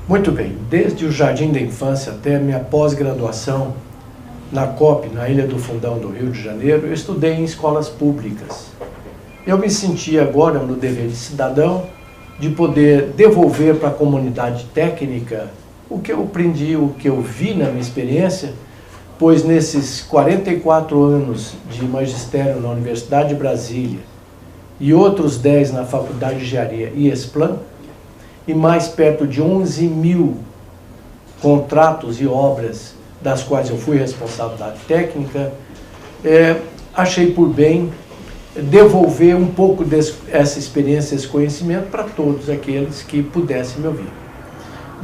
Muito bem, desde o jardim da infância até a minha pós-graduação na COP, na Ilha do Fundão do Rio de Janeiro, eu estudei em escolas públicas. Eu me senti agora no dever de cidadão de poder devolver para a comunidade técnica o que eu aprendi, o que eu vi na minha experiência, pois nesses 44 anos de magistério na Universidade de Brasília e outros 10 na Faculdade de Engenharia e Esplan, e mais perto de 11 mil contratos e obras das quais eu fui responsável da técnica, achei por bem devolver um pouco dessa experiência, esse conhecimento para todos aqueles que pudessem me ouvir.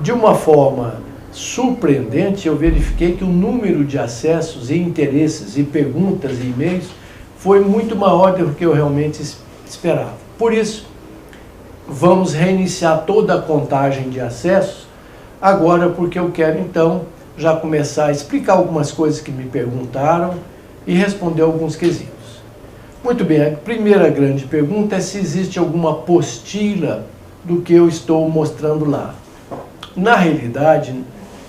De uma forma surpreendente, eu verifiquei que o número de acessos e interesses e perguntas e e-mails foi muito maior do que eu realmente esperava. Por isso, vamos reiniciar toda a contagem de acessos agora, porque eu quero então já começar a explicar algumas coisas que me perguntaram e responder alguns quesitos. Muito bem, a primeira grande pergunta é se existe alguma apostila do que eu estou mostrando lá. Na realidade,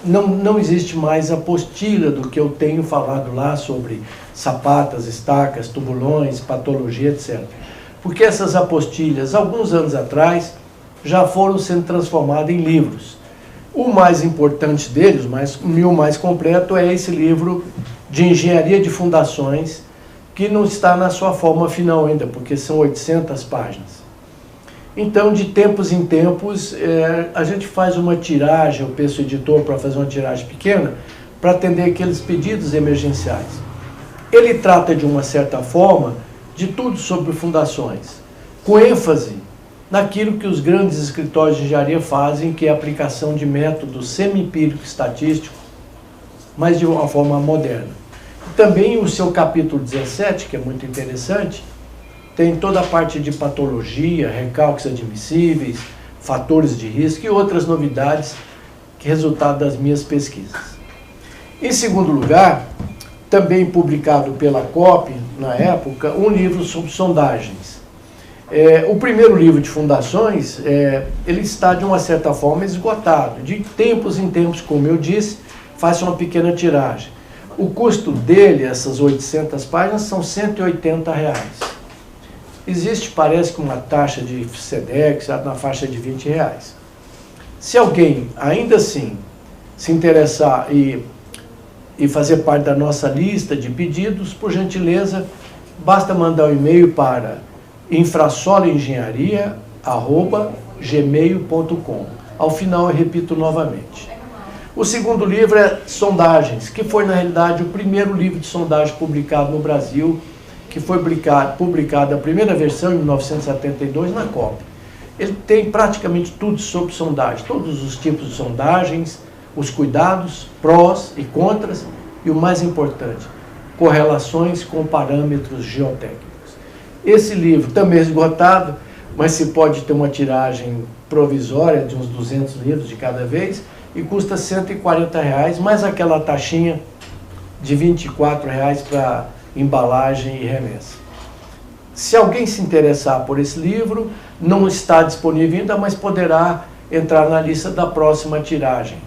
não existe mais apostila do que eu tenho falado lá sobre sapatas, estacas, tubulões, patologia, etc. Porque essas apostilhas, alguns anos atrás, já foram sendo transformadas em livros. O mais importante deles, o mais completo, é esse livro de Engenharia de Fundações, que não está na sua forma final ainda, porque são 800 páginas. Então, de tempos em tempos, a gente faz uma tiragem, eu peço ao editor para fazer uma tiragem pequena, para atender aqueles pedidos emergenciais. Ele trata, de uma certa forma, de tudo sobre fundações, com ênfase naquilo que os grandes escritórios de engenharia fazem, que é a aplicação de métodos semi-empírico estatístico, mas de uma forma moderna. Também o seu capítulo 17, que é muito interessante, tem toda a parte de patologia, recalques admissíveis, fatores de risco e outras novidades que resultado das minhas pesquisas. Em segundo lugar, também publicado pela COP, na época, um livro sobre sondagens. O primeiro livro de fundações, ele está de uma certa forma esgotado. De tempos em tempos, como eu disse, faço uma pequena tiragem. O custo dele, essas 800 páginas, são R$180. Existe, parece que uma taxa de SEDEX na faixa de R$20. Se alguém, ainda assim, se interessar e fazer parte da nossa lista de pedidos, por gentileza, basta mandar um e-mail para infrasoloengenharia@gmail.com. Ao final eu repito novamente. O segundo livro é Sondagens, que foi, na realidade, o primeiro livro de sondagem publicado no Brasil, que foi publicado a primeira versão em 1972 na COP. Ele tem praticamente tudo sobre sondagem, todos os tipos de sondagens, os cuidados, prós e contras, e o mais importante, correlações com parâmetros geotécnicos. Esse livro também é esgotado, mas se pode ter uma tiragem provisória de uns 200 livros de cada vez, e custa R$140, mais aquela taxinha de R$24 para embalagem e remessa. Se alguém se interessar por esse livro, não está disponível ainda, mas poderá entrar na lista da próxima tiragem.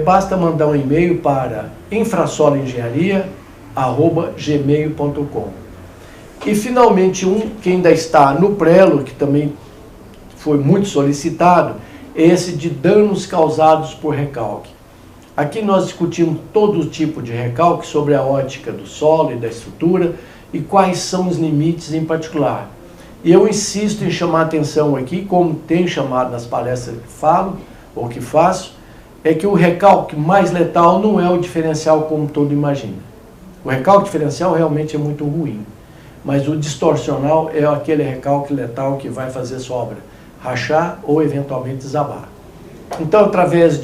Basta mandar um e-mail para infrasoloengenharia@gmail.com. E finalmente que ainda está no prelo, que também foi muito solicitado, é esse de danos causados por recalque. Aqui nós discutimos todo tipo de recalque sobre a ótica do solo e da estrutura e quais são os limites em particular. E eu insisto em chamar a atenção aqui, como tenho chamado nas palestras que falo ou que faço, é que o recalque mais letal não é o diferencial como todo imagina. O recalque diferencial realmente é muito ruim, mas o distorcional é aquele recalque letal que vai fazer sua obra rachar ou eventualmente desabar. Então, através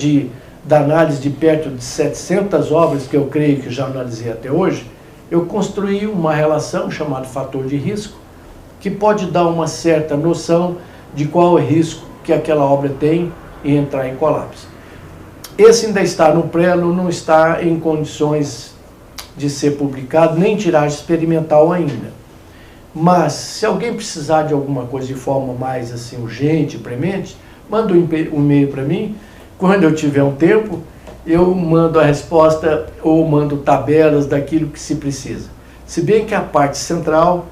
da análise de perto de 700 obras que eu creio que já analisei até hoje, eu construí uma relação chamada fator de risco, que pode dar uma certa noção de qual é o risco que aquela obra tem em entrar em colapso. Esse ainda está no prelo, não está em condições de ser publicado, nem tiragem experimental ainda. Mas, se alguém precisar de alguma coisa de forma mais assim, urgente, premente, manda um e-mail para mim, quando eu tiver um tempo, eu mando a resposta ou mando tabelas daquilo que se precisa. Se bem que a parte central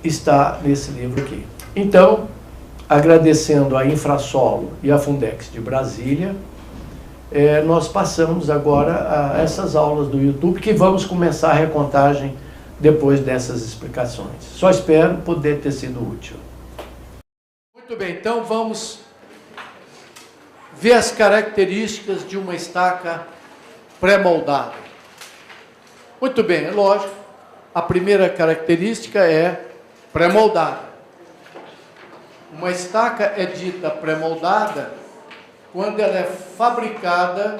está nesse livro aqui. Então, agradecendo a Infrasolo e a Fundex de Brasília, nós passamos agora a essas aulas do YouTube, que vamos começar a recontagem depois dessas explicações. Só espero poder ter sido útil. Muito bem, então vamos ver as características de uma estaca pré-moldada. Muito bem, é lógico, a primeira característica é pré-moldada. Uma estaca é dita pré-moldada quando ela é fabricada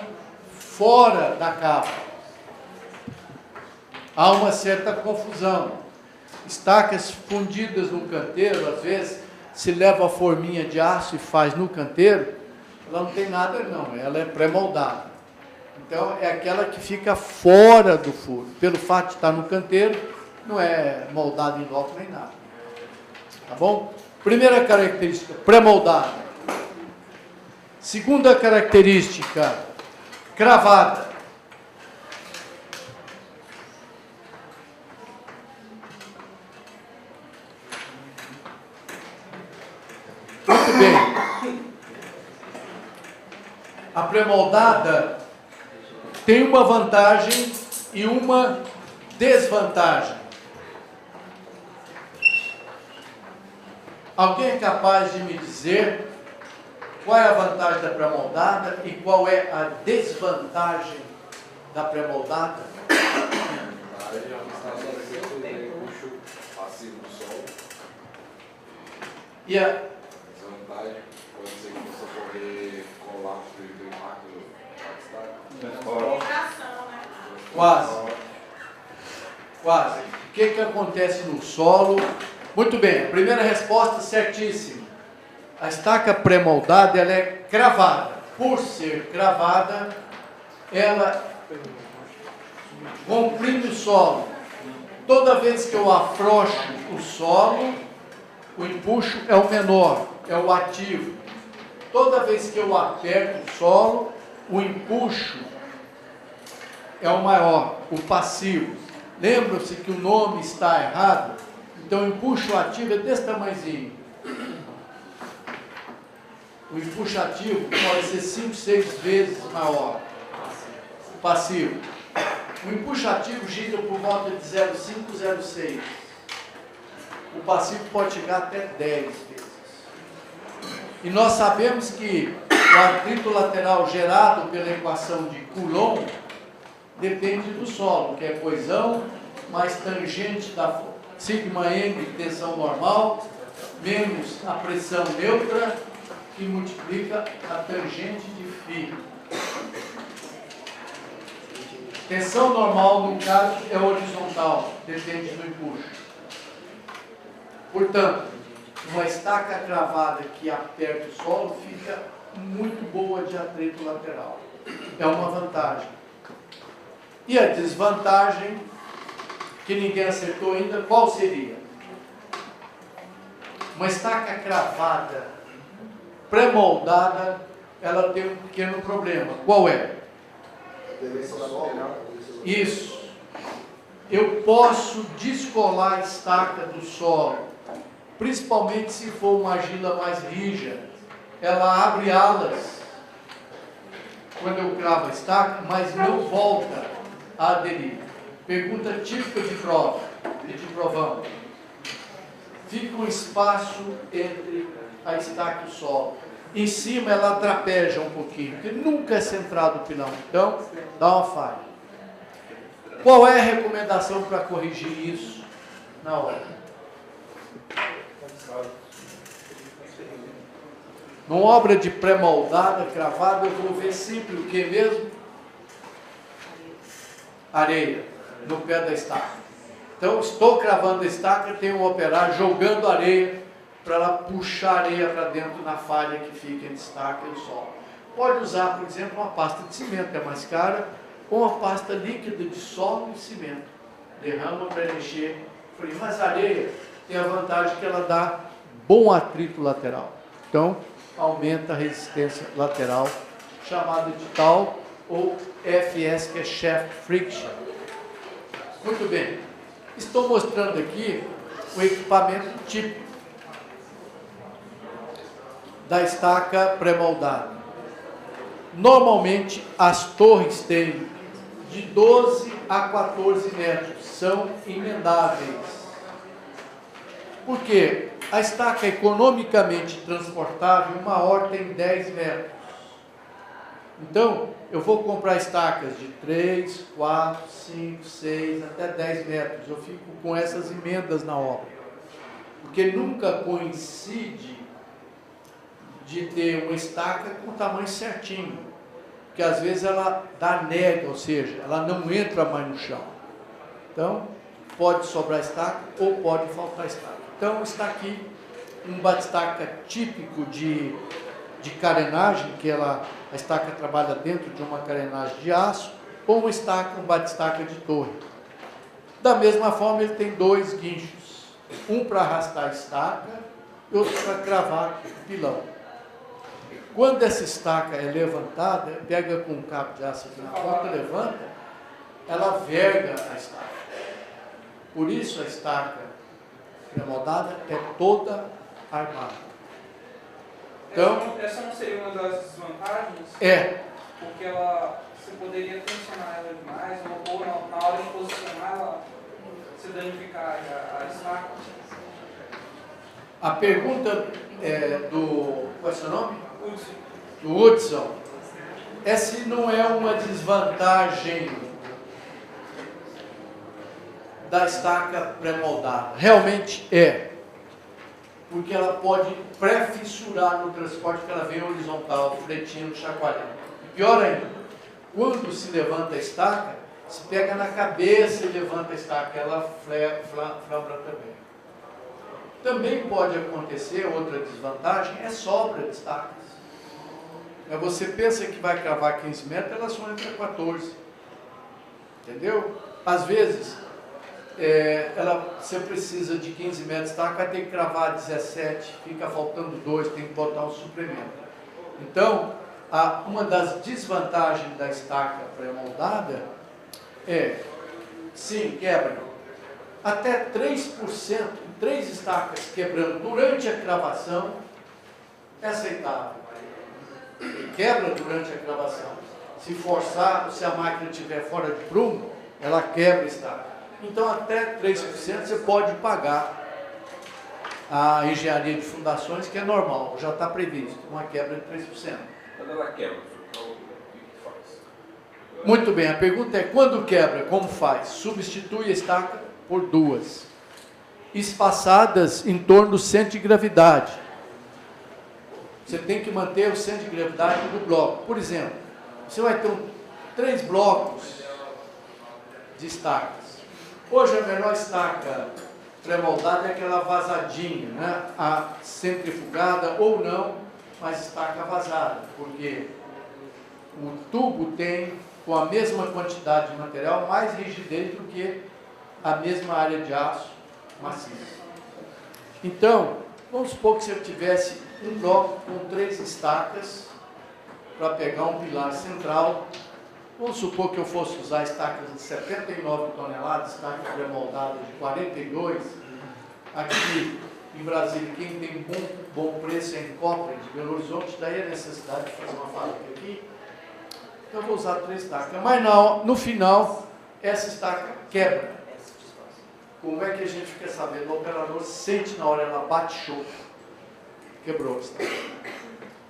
fora da cava. Há uma certa confusão. Estacas fundidas no canteiro, às vezes, se leva a forminha de aço e faz no canteiro, ela não tem nada não, ela é pré-moldada. Então, é aquela que fica fora do furo. Pelo fato de estar no canteiro, não é moldada em loco nem nada. Tá bom? Primeira característica, pré-moldada. Segunda característica, cravada. Muito bem. A pré-moldada tem uma vantagem e uma desvantagem. Alguém é capaz de me dizer qual é a vantagem da pré-moldada e qual é a desvantagem da pré-moldada? E a desvantagem pode ser que você poder colar do impacto da Quase. Quase. O que acontece no solo? Muito bem, primeira resposta certíssima. A estaca pré-moldada, ela é cravada. Por ser cravada, ela comprime o solo. Toda vez que eu afrouxo o solo, o empuxo é o menor, é o ativo. Toda vez que eu aperto o solo, o empuxo é o maior, o passivo. Lembram-se que o nome está errado? Então, o empuxo ativo é desse tamanhozinho. O empuxo ativo pode ser 5, 6 vezes maior. O passivo. O empuxo ativo gira por volta de 0,5, 0,6. O passivo pode chegar até 10 vezes. E nós sabemos que o atrito lateral gerado pela equação de Coulomb depende do solo, que é coesão mais tangente da sigma n de tensão normal, menos a pressão neutra, que multiplica a tangente de φ. Tensão normal, no caso, é horizontal, depende do empuxo. Portanto, uma estaca cravada que aperta o solo fica muito boa de atrito lateral. É uma vantagem. E a desvantagem, que ninguém acertou ainda, qual seria? Uma estaca cravada, pré-moldada, ela tem um pequeno problema. Qual é? Isso. Eu posso descolar a estaca do solo, principalmente se for uma argila mais rija. Ela abre alas quando eu cravo a estaca, mas não volta a aderir. Pergunta típica de prova e de provão. Fica um espaço entre a estaca e o solo. Em cima ela trapeja um pouquinho, porque nunca é centrado o pilão. Então, dá uma falha. Qual é a recomendação para corrigir isso na hora? Numa obra de pré-moldada, cravada, eu vou ver sempre o que mesmo? Areia, no pé da estaca. Então, estou cravando a estaca, tenho um operário jogando areia para ela puxar areia para dentro na falha que fica entre a estaca e o solo. Pode usar, por exemplo, uma pasta de cimento, é mais cara, ou uma pasta líquida de solo e cimento. Derrama para encher frio. Mas a areia tem a vantagem que ela dá bom atrito lateral. Então, aumenta a resistência lateral chamada de tal, ou FS, que é Shaft Friction. Muito bem. Estou mostrando aqui o equipamento típico da estaca pré-moldada. Normalmente, as torres têm de 12 a 14 metros, são emendáveis. Por quê? A estaca economicamente transportável, uma hora tem 10 metros. Então, eu vou comprar estacas de 3, 4, 5, 6, até 10 metros. Eu fico com essas emendas na obra. Porque nunca coincide de ter uma estaca com o tamanho certinho. Porque às vezes ela dá nega, ou seja, ela não entra mais no chão. Então, pode sobrar estaca ou pode faltar estaca. Então, está aqui um batistaca típico de carenagem, que a estaca trabalha dentro de uma carenagem de aço, ou um batistaca de torre. Da mesma forma, ele tem dois guinchos, um para arrastar a estaca e outro para cravar o pilão. Quando essa estaca é levantada, pega com um cabo de aço aqui na ponta, levanta, ela verga a estaca. Por isso a estaca pré-moldada é toda armada. Então, essa não seria uma das desvantagens? É. Porque você poderia tensionar ela demais, ou na hora de posicionar ela, se danificar a estaca. A pergunta é do... Qual é o seu nome? Hudson. Do Hudson. Essa não é uma desvantagem da estaca pré-moldada. Realmente é. Porque ela pode pré-fissurar no transporte, que ela vem horizontal, fletindo, chacoalhando. Pior ainda, quando se levanta a estaca, se pega na cabeça e levanta a estaca, ela flambra também. Também pode acontecer, outra desvantagem, é sobra de estacas. Você pensa que vai cravar 15 metros, ela só entra 14. Entendeu? Às vezes, você precisa de 15 metros de estaca, vai ter que cravar 17, fica faltando 2, tem que botar um suplemento. Então, uma das desvantagens da estaca pré-moldada sim, quebra. Até 3%, 3 estacas quebrando durante a cravação, é aceitável. Quebra durante a cravação. Se forçar, se a máquina estiver fora de prumo, ela quebra a estaca. Então, até 3% você pode pagar a engenharia de fundações, que é normal, já está previsto, uma quebra de 3%. Quando ela quebra, o que faz? Muito bem, a pergunta é, quando quebra, como faz? Substitui a estaca por 2, espaçadas em torno do centro de gravidade. Você tem que manter o centro de gravidade do bloco. Por exemplo, você vai ter 3 blocos de estacas. Hoje a melhor estaca pré-moldada é aquela vazadinha, né? A centrifugada ou não, mas estaca vazada, porque o tubo tem, com a mesma quantidade de material, mais rigidez do que a mesma área de aço maciço. Então, vamos supor que se eu tivesse um bloco com 3 estacas para pegar um pilar central. Vamos supor que eu fosse usar estacas de 79 toneladas, estaca pré-moldada de 42. Aqui em Brasília, quem tem bom preço é em Copra, de Belo Horizonte, daí a necessidade de fazer uma fábrica aqui. Então eu vou usar 3 estacas. Mas no final, essa estaca quebra. Como é que a gente fica sabendo? O operador sente na hora, ela bate choco. Quebrou a estaca.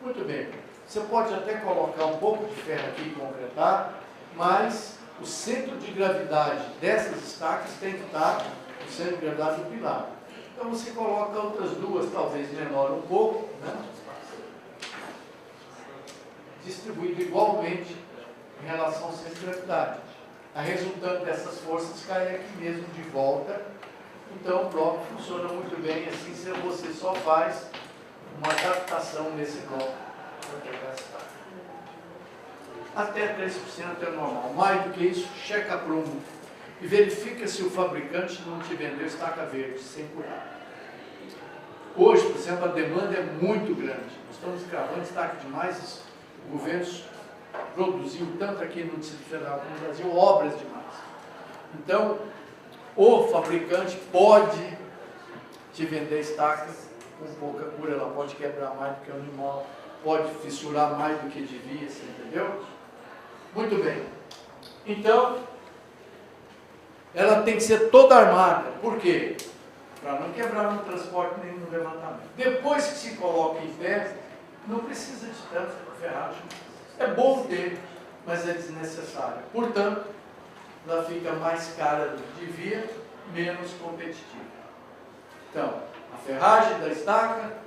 Muito bem. Você pode até colocar um pouco de ferro aqui e concretar, mas o centro de gravidade dessas estacas tem que estar no centro de gravidade do pilar. Então você coloca outras 2, talvez menor um pouco, né? Distribuído igualmente em relação ao centro de gravidade. A resultante dessas forças cai aqui mesmo de volta. Então o bloco funciona muito bem, assim você só faz uma adaptação nesse bloco para pegar essa estaca. Até 3% é normal. Mais do que isso, checa prumo e verifica se o fabricante não te vendeu estaca verde, sem curar. Hoje, por exemplo, a demanda é muito grande. Nós estamos cravando estaca demais, governos produziu, tanto aqui no Distrito Federal como no Brasil, obras demais. Então, o fabricante pode te vender estaca com pouca cura, ela pode quebrar mais do que o animal, pode fissurar mais do que devia, você entendeu? Muito bem. Então, ela tem que ser toda armada. Por quê? Para não quebrar no transporte nem no levantamento. Depois que se coloca em pé, não precisa de tanta ferragem. É bom ter, mas é desnecessário. Portanto, ela fica mais cara do que devia, menos competitiva. Então, a ferragem da estaca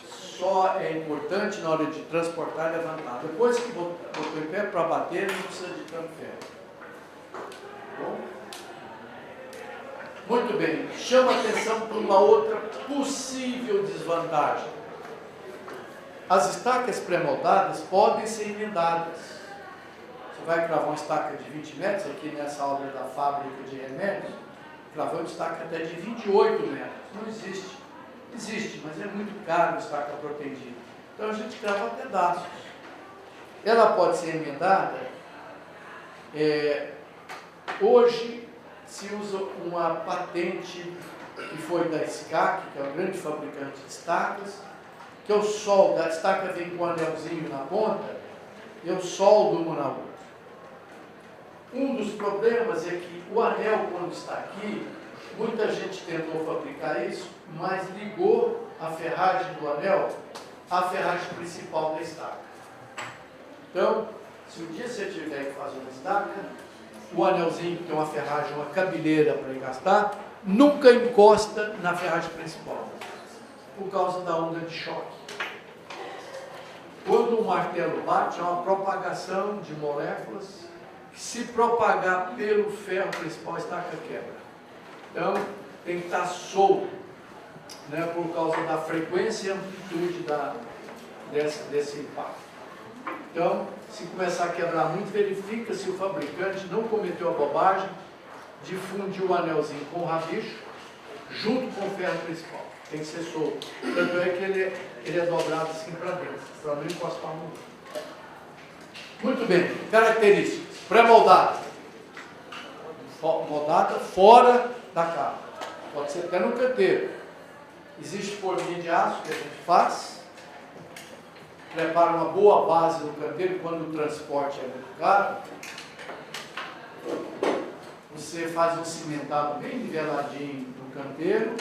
só é importante na hora de transportar e levantar. Depois que botou em pé para bater, não precisa de tanto ferro. Bom? Muito bem. Chama atenção para uma outra possível desvantagem. As estacas pré-moldadas podem ser emendadas. Você vai cravar uma estaca de 20 metros, aqui nessa obra da fábrica de remédios, cravando estaca até de 28 metros. Não existe. Existe, mas é muito caro a estaca protendida. Então a gente crava pedaços. Ela pode ser emendada. Hoje se usa uma patente que foi da SCAC, que é o grande fabricante de estacas, que eu soldo, a estaca vem com um anelzinho na ponta, eu soldo uma na outra. Um dos problemas é que o anel, quando está aqui, muita gente tentou fabricar isso, mas ligou a ferragem do anel à ferragem principal da estaca. Então, se um dia você tiver que fazer uma estaca, o anelzinho que tem uma ferragem, uma cabeleira para engastar, nunca encosta na ferragem principal, por causa da onda de choque. Quando o martelo bate, é uma propagação de moléculas que, se propagar pelo ferro principal, a estaca quebra. Então, tem que estar solto, né, por causa da frequência e amplitude desse impacto. Então, se começar a quebrar muito, verifica se o fabricante não cometeu a bobagem de fundir o anelzinho com o rabicho junto com o ferro principal. Tem que ser solto. Tanto é que ele é dobrado assim para dentro, para não encostar no outro. Muito bem. Características. Pré-moldada. Moldada fora da capa. Pode ser até no canteiro. Existe forminha de aço que a gente faz. Prepara uma boa base no canteiro quando o transporte é muito caro. Você faz um cimentado bem niveladinho no canteiro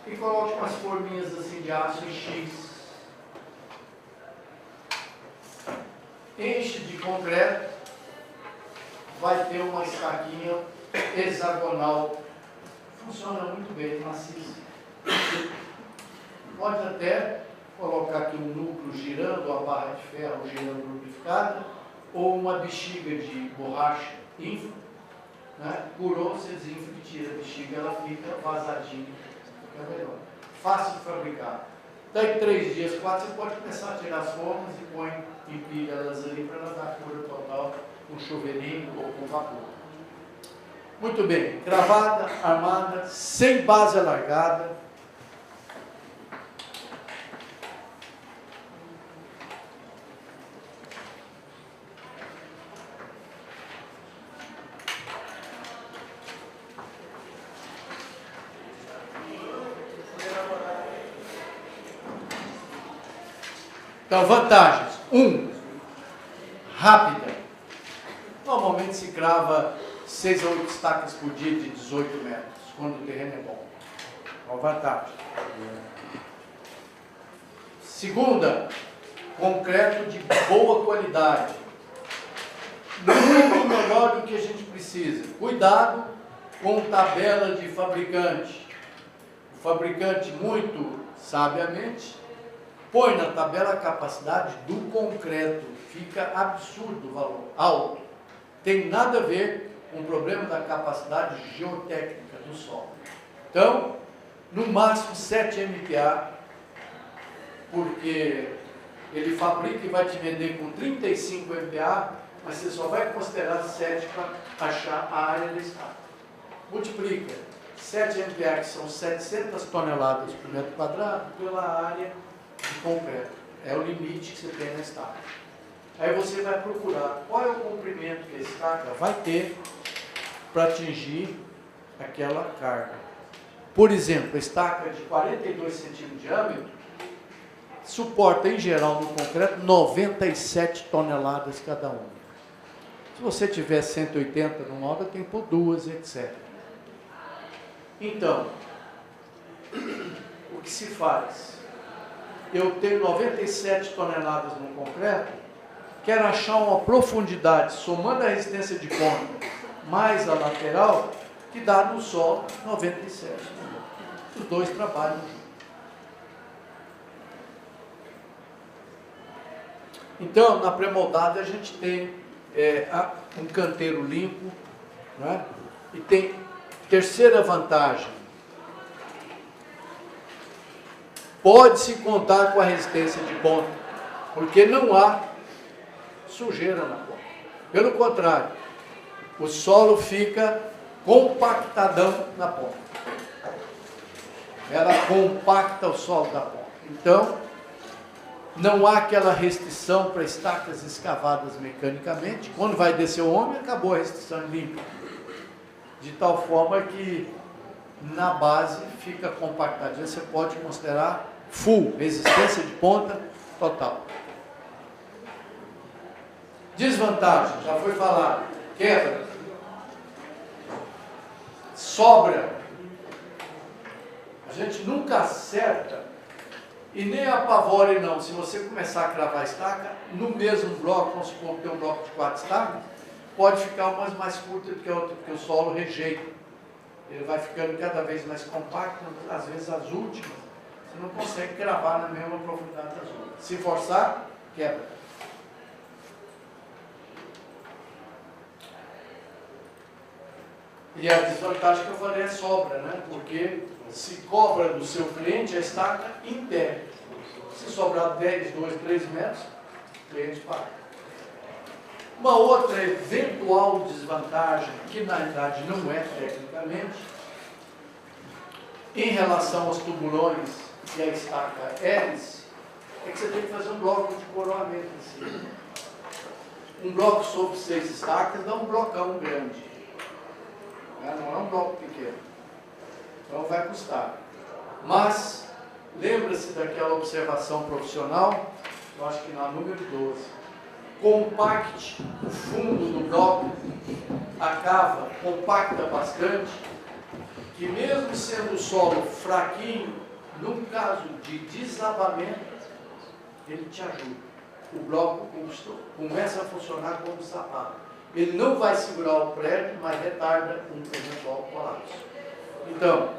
e coloca umas forminhas assim de aço em X. Enche de concreto, vai ter uma estaquinha hexagonal. Funciona muito bem, maciça. Pode até colocar aqui um núcleo girando, a barra de ferro girando lubrificada, ou uma bexiga de borracha infla, né? Curou, você desinfla e tira a bexiga, ela fica vazadinha, fica melhor. Fácil de fabricar. Daqui 3 dias, 4, você pode começar a tirar as formas e põe, empilha elas ali para ela dar cura total com chuveirinho ou com vapor. Muito bem, cravada, armada, sem base alargada. Então, vantagens. 1. Rápida. Normalmente se crava 6 a 8 estacas por dia de 18 metros, quando o terreno é bom. Uma vantagem. Segunda, concreto de boa qualidade. Muito melhor do que a gente precisa. Cuidado com tabela de fabricante. O fabricante, muito sabiamente, põe na tabela a capacidade do concreto. Fica absurdo o valor, alto. Tem nada a ver com o problema da capacidade geotécnica do solo. Então, no máximo 7 MPa, porque ele fabrica e vai te vender com 35 MPa, mas você só vai considerar 7 para achar a área da estaca. Multiplica 7 MPa, que são 700 toneladas por metro quadrado, pela área de concreto. É o limite que você tem na estaca. Aí você vai procurar qual é o comprimento que a estaca vai ter para atingir aquela carga. Por exemplo, a estaca de 42 centímetros de diâmetro suporta, em geral, no concreto, 97 toneladas cada uma. Se você tiver 180 numa obra, tem que pôr duas, etc. Então, o que se faz? Eu tenho 97 toneladas no concreto, quero achar uma profundidade, somando a resistência de ponta mais a lateral, que dá no solo 97. Os dois trabalham. Então, na pré-moldada a gente tem um canteiro limpo, né? E tem terceira vantagem. Pode-se contar com a resistência de ponta, porque não há sujeira na ponta. Pelo contrário, o solo fica compactadão na ponta. Ela compacta o solo da ponta. Então, não há aquela restrição para estacas escavadas mecanicamente. Quando vai descer o homem, acabou a restrição limpa. De tal forma que na base fica compactadinha. Você pode considerar full, resistência de ponta total. Desvantagem, já foi falado. Quebra. Sobra. A gente nunca acerta. E nem apavore não, se você começar a cravar a estaca, no mesmo bloco, vamos supor que tem um bloco de 4 estacas, pode ficar umas mais curtas do que a outra, porque o solo rejeita. Ele vai ficando cada vez mais compacto, às vezes as últimas, você não consegue cravar na mesma profundidade das outras. Se forçar, quebra. E a desvantagem que eu falei é sobra, né? Porque se cobra do seu cliente a estaca inteira. Se sobrar 10, 2, 3 metros, o cliente paga. Uma outra eventual desvantagem, que na verdade não é tecnicamente, em relação aos tubulões e a estaca hélice, é que você tem que fazer um bloco de coroamento em cima. Um bloco sobre 6 estacas dá um blocão grande. Não é um bloco pequeno. Então vai custar. Mas, lembra-se daquela observação profissional? Eu acho que na número 12. Compacte o fundo do bloco, a cava compacta bastante, que mesmo sendo o solo fraquinho, num caso de desabamento, ele te ajuda. O bloco começa a funcionar como sapato. Ele não vai segurar o prédio, mas retarda um eventual colapso. Então,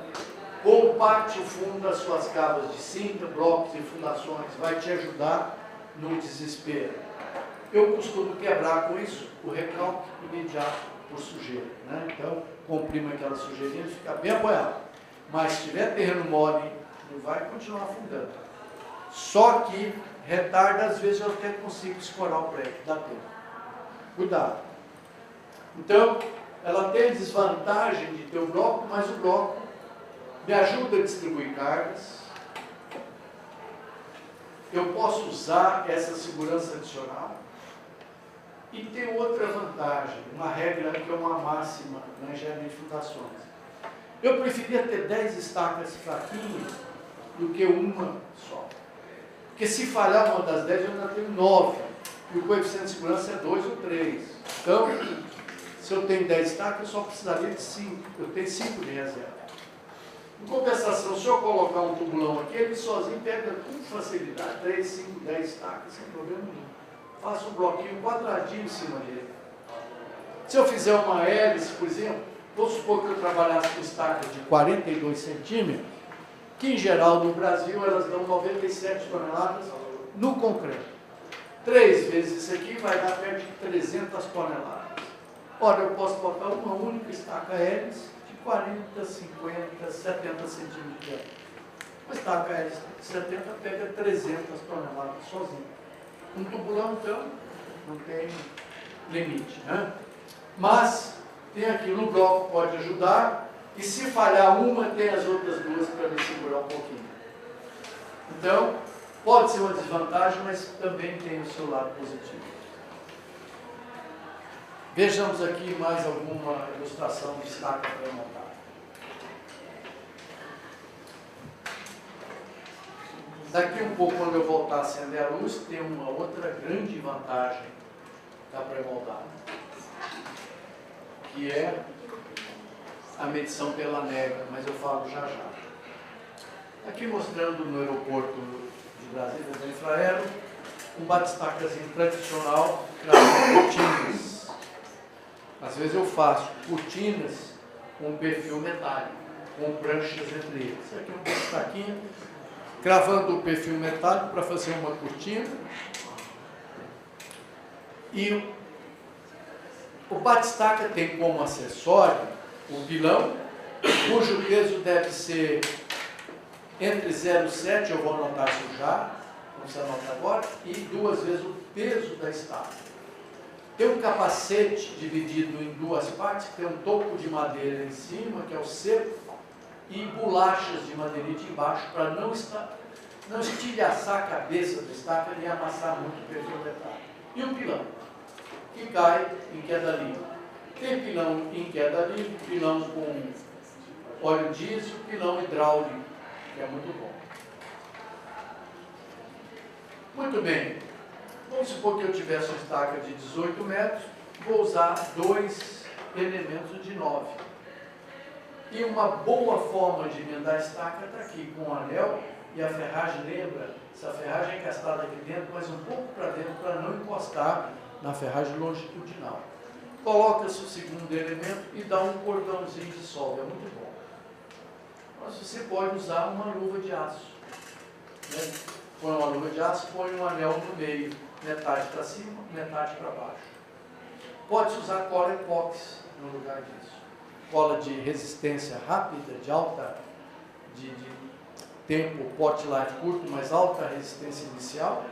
compacte o fundo das suas cavas de cinta, blocos e fundações, vai te ajudar no desespero. Eu costumo quebrar com isso o recalque imediato por sujeira, né? Então, comprima aquela sujeirinha e fica bem apoiado. Mas se tiver terreno mole, não vai continuar afundando. Só que retarda, às vezes eu até consigo escorar o prédio, dá tempo. Cuidado. Então, ela tem desvantagem de ter o bloco, mas o bloco me ajuda a distribuir cargas. Eu posso usar essa segurança adicional. E tem outra vantagem, uma regra que é uma máxima na engenharia de fundações. Eu preferia ter 10 estacas fraquinhas do que uma só. Porque se falhar uma das 10, eu ainda tenho 9. E o coeficiente de segurança é 2 ou 3. Então, se eu tenho 10 estacas, eu só precisaria de 5. Eu tenho 5 de reserva. Em compensação, se eu colocar um tubulão aqui, ele sozinho pega com facilidade 3, 5, 10 estacas, sem problema nenhum. Faço um bloquinho quadradinho em cima dele. Se eu fizer uma hélice, por exemplo, vou supor que eu trabalhasse com estacas de 42 centímetros, que em geral no Brasil elas dão 97 toneladas no concreto. 3 vezes isso aqui vai dar perto de 300 toneladas. Ora, eu posso botar uma única estaca hélice de 40, 50, 70 centímetros de diâmetro. Uma estaca hélice de 70 pega 300 toneladas sozinho. Um tubulão, então, não tem limite, né? Mas, tem aqui no bloco, pode ajudar, e se falhar uma, tem as outras duas para me segurar um pouquinho. Então, pode ser uma desvantagem, mas também tem o seu lado positivo. Vejamos aqui mais alguma ilustração de estaca pré-montada. Daqui um pouco, quando eu voltar a acender a luz, tem uma outra grande vantagem da pré-moldada, que é a medição pela nega, mas eu falo já já. Aqui mostrando no aeroporto de Brasília, da Infraero, um batistacazinho tradicional com cortinas. Às vezes eu faço cortinas com perfil metálico, com pranchas entre eles. Aqui um batistaquinho, cravando o perfil metálico para fazer uma cortina. E o batistaca tem como acessório o pilão, cujo peso deve ser entre 0,7, eu vou anotar isso já, não precisa anotar agora, e 2 vezes o peso da estaca. Tem um capacete dividido em 2 partes, que tem um topo de madeira em cima, que é o cepo, e bolachas de madeirite embaixo, para não estilhaçar a cabeça da estaca e amassar muito o perfil metálico. E o pilão, que cai em queda livre. Tem pilão em queda livre, pilão com óleo diesel, pilão hidráulico, que é muito bom. Muito bem. Vamos supor que eu tivesse uma estaca de 18 metros, vou usar 2 elementos de 9. E uma boa forma de emendar a estaca está aqui, com o anel e a ferragem, lembra? Essa ferragem é encastada aqui dentro, mas um pouco para dentro, para não encostar na ferragem longitudinal. Coloca-se o segundo elemento e dá um cordãozinho de solda, é muito bom. Mas você pode usar uma luva de aço. Né? Põe uma luva de aço, põe um anel no meio, metade para cima, metade para baixo. Pode-se usar cola epóxi no lugar disso. Cola de resistência rápida, de alta, de tempo, pot life curto, mas alta resistência inicial.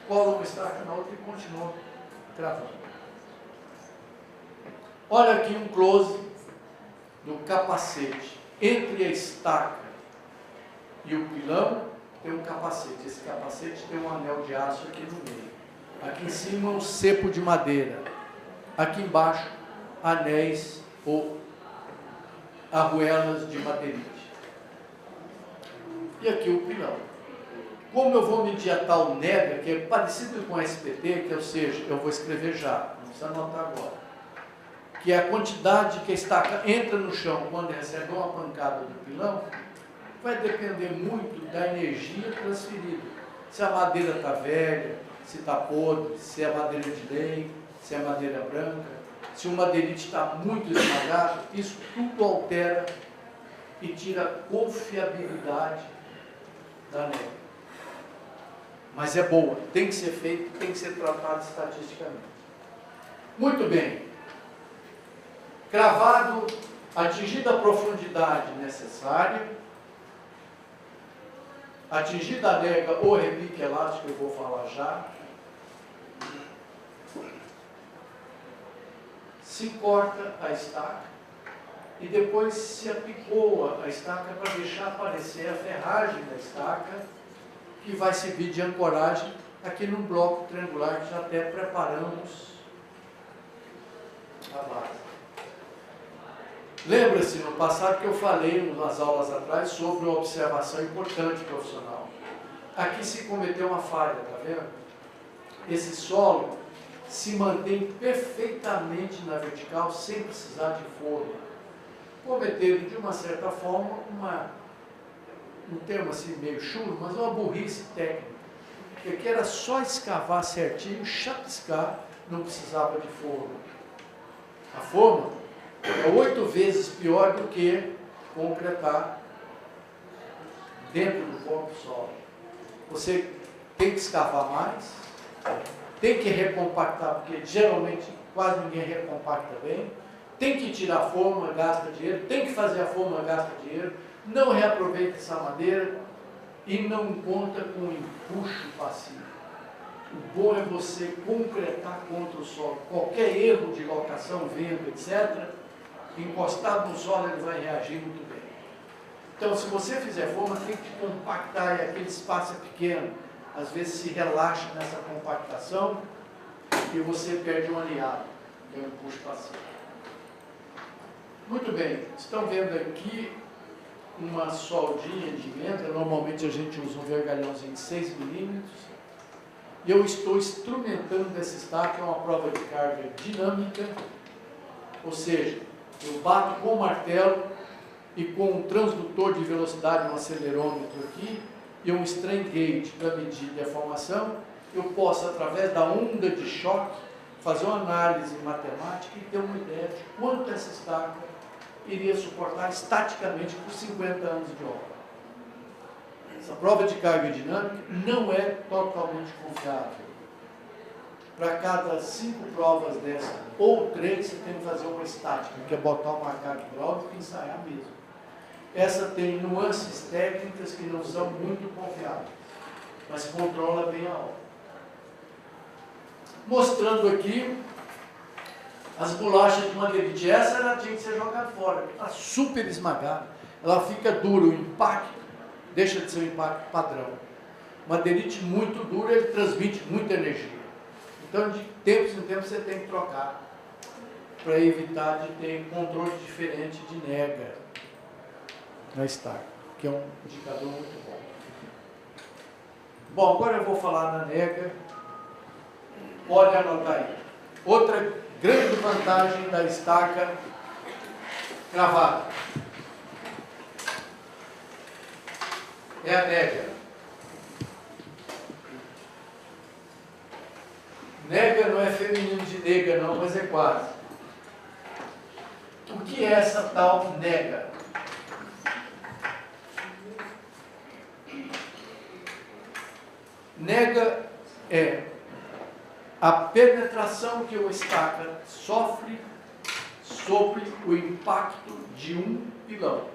Cola uma estaca na outra e continua cravando. Olha aqui um close do capacete. Entre a estaca e o pilão tem um capacete. Esse capacete tem um anel de aço aqui no meio. Aqui em cima um cepo de madeira. Aqui embaixo anéis ou arruelas de madeirite. E aqui o pilão. Como eu vou medir a tal nega, que é parecido com a SPT, que ou seja, eu vou escrever já, não precisa anotar agora, que é a quantidade que a estaca entra no chão quando recebe uma pancada do pilão, vai depender muito da energia transferida. Se a madeira está velha, se está podre, se é madeira de lei, se é madeira branca, se o madeirite está muito esmagado, isso tudo altera e tira a confiabilidade da nega. Mas é boa, tem que ser feito, tem que ser tratado estatisticamente. Muito bem. Cravado, atingida a profundidade necessária, atingida a nega ou repique elástico, eu vou falar já, se corta a estaca e depois se apicoa a estaca para deixar aparecer a ferragem da estaca, que vai servir de ancoragem aqui num bloco triangular que já até preparamos a base. Lembra-se no passado que eu falei nas aulas atrás sobre uma observação importante profissional. Aqui se cometeu uma falha, tá vendo? Esse solo se mantém perfeitamente na vertical sem precisar de forma. Cometeram de uma certa forma um termo assim meio chulo, mas uma burrice técnica. Porque aqui era só escavar certinho, chapiscar, não precisava de forma. A forma é 8 vezes pior do que concretar dentro do corpo solo. Você tem que escavar mais, tem que recompactar, porque geralmente quase ninguém recompacta bem, tem que tirar a forma, gasta dinheiro, tem que fazer a forma, gasta dinheiro, não reaproveita essa madeira e não conta com empuxo passivo. O bom é você concretar contra o solo. Qualquer erro de locação, vento, etc., encostado no solo, ele vai reagir muito bem. Então, se você fizer forma, tem que compactar, e aquele espaço é pequeno. Às vezes se relaxa nessa compactação e você perde um aliado. que é um puxo passivo. Muito bem, estão vendo aqui uma soldinha de emenda. Normalmente a gente usa um vergalhãozinho de 6 milímetros. E eu estou instrumentando essa estaca, é uma prova de carga dinâmica, ou seja, eu bato com o martelo e com um transdutor de velocidade, um acelerômetro aqui, e um strain gauge para medir deformação, eu posso, através da onda de choque, fazer uma análise matemática e ter uma ideia de quanto essa estaca iria suportar estaticamente por 50 anos de obra. Essa prova de carga dinâmica não é totalmente confiável. Para cada 5 provas dessa, ou 3, você tem que fazer uma estática, que é botar uma carga hidráulica e ensaiar mesmo. Essa tem nuances técnicas que não são muito confiáveis, mas controla bem a obra. Mostrando aqui as bolachas de madeirite. Essa ela tinha que ser jogada fora, está super esmagada, ela fica dura, o impacto deixa de ser um impacto padrão. Madeirite muito duro, ele transmite muita energia. Então, de tempos em tempos, você tem que trocar para evitar de ter um controle diferente de nega na estaca, que é um indicador muito bom. Bom, agora eu vou falar na nega. Pode anotar aí. Outra grande vantagem da estaca cravada é a nega. Nega não é feminino de nega não, mas é quase. O que é essa tal nega? Nega é a penetração que uma estaca sofre sobre o impacto de um pilão.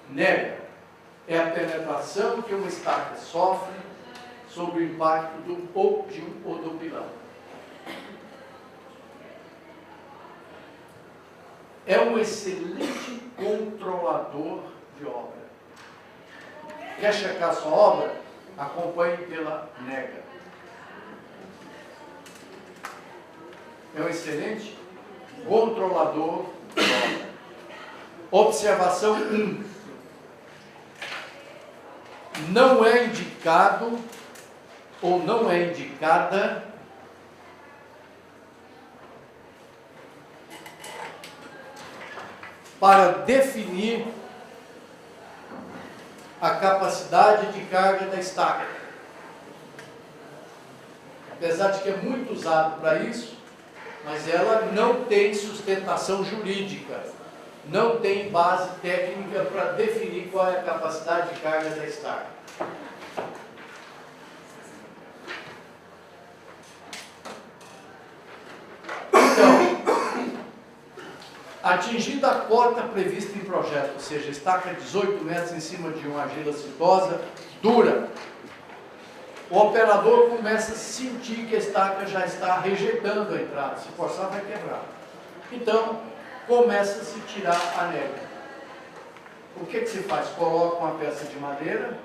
Nega é a penetração que uma estaca sofre sobre o impacto de um ou do pilão. É um excelente controlador de obra. Quer checar sua obra? Acompanhe pela nega. É um excelente controlador de obra. Observação 1. Não é indicado ou não é indicada para definir a capacidade de carga da estaca. Apesar de que é muito usado para isso, mas ela não tem sustentação jurídica, não tem base técnica para definir qual é a capacidade de carga da estaca. Então, atingida a cota prevista em projeto, ou seja, estaca 18 metros em cima de uma argila cintosa, dura, o operador começa a sentir que a estaca já está rejeitando a entrada, se forçar vai quebrar. Então, começa a se tirar a nega. O que se faz? Coloca uma peça de madeira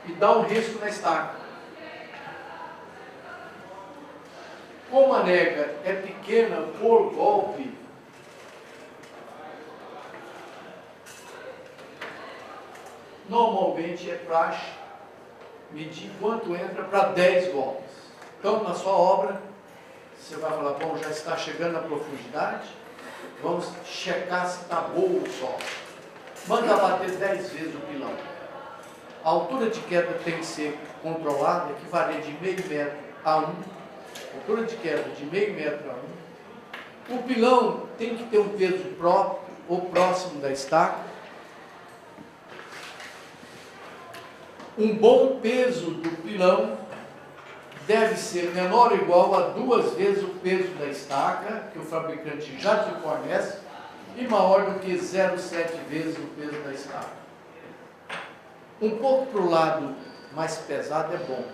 e dá um risco na estaca. Como a nega é pequena por golpe, normalmente é praxe medir quanto entra para 10 golpes. Então, na sua obra, você vai falar, bom, já está chegando na profundidade, vamos checar se está bom o solo. Manda bater 10 vezes o pilão. A altura de queda tem que ser controlada, que varia de meio metro a 1. Altura de queda de meio metro a 1. O pilão tem que ter um peso próprio ou próximo da estaca. Um bom peso do pilão deve ser menor ou igual a 2 vezes o peso da estaca, que o fabricante já te fornece, e maior do que 0,7 vezes o peso da estaca. Um pouco para o lado mais pesado é bom.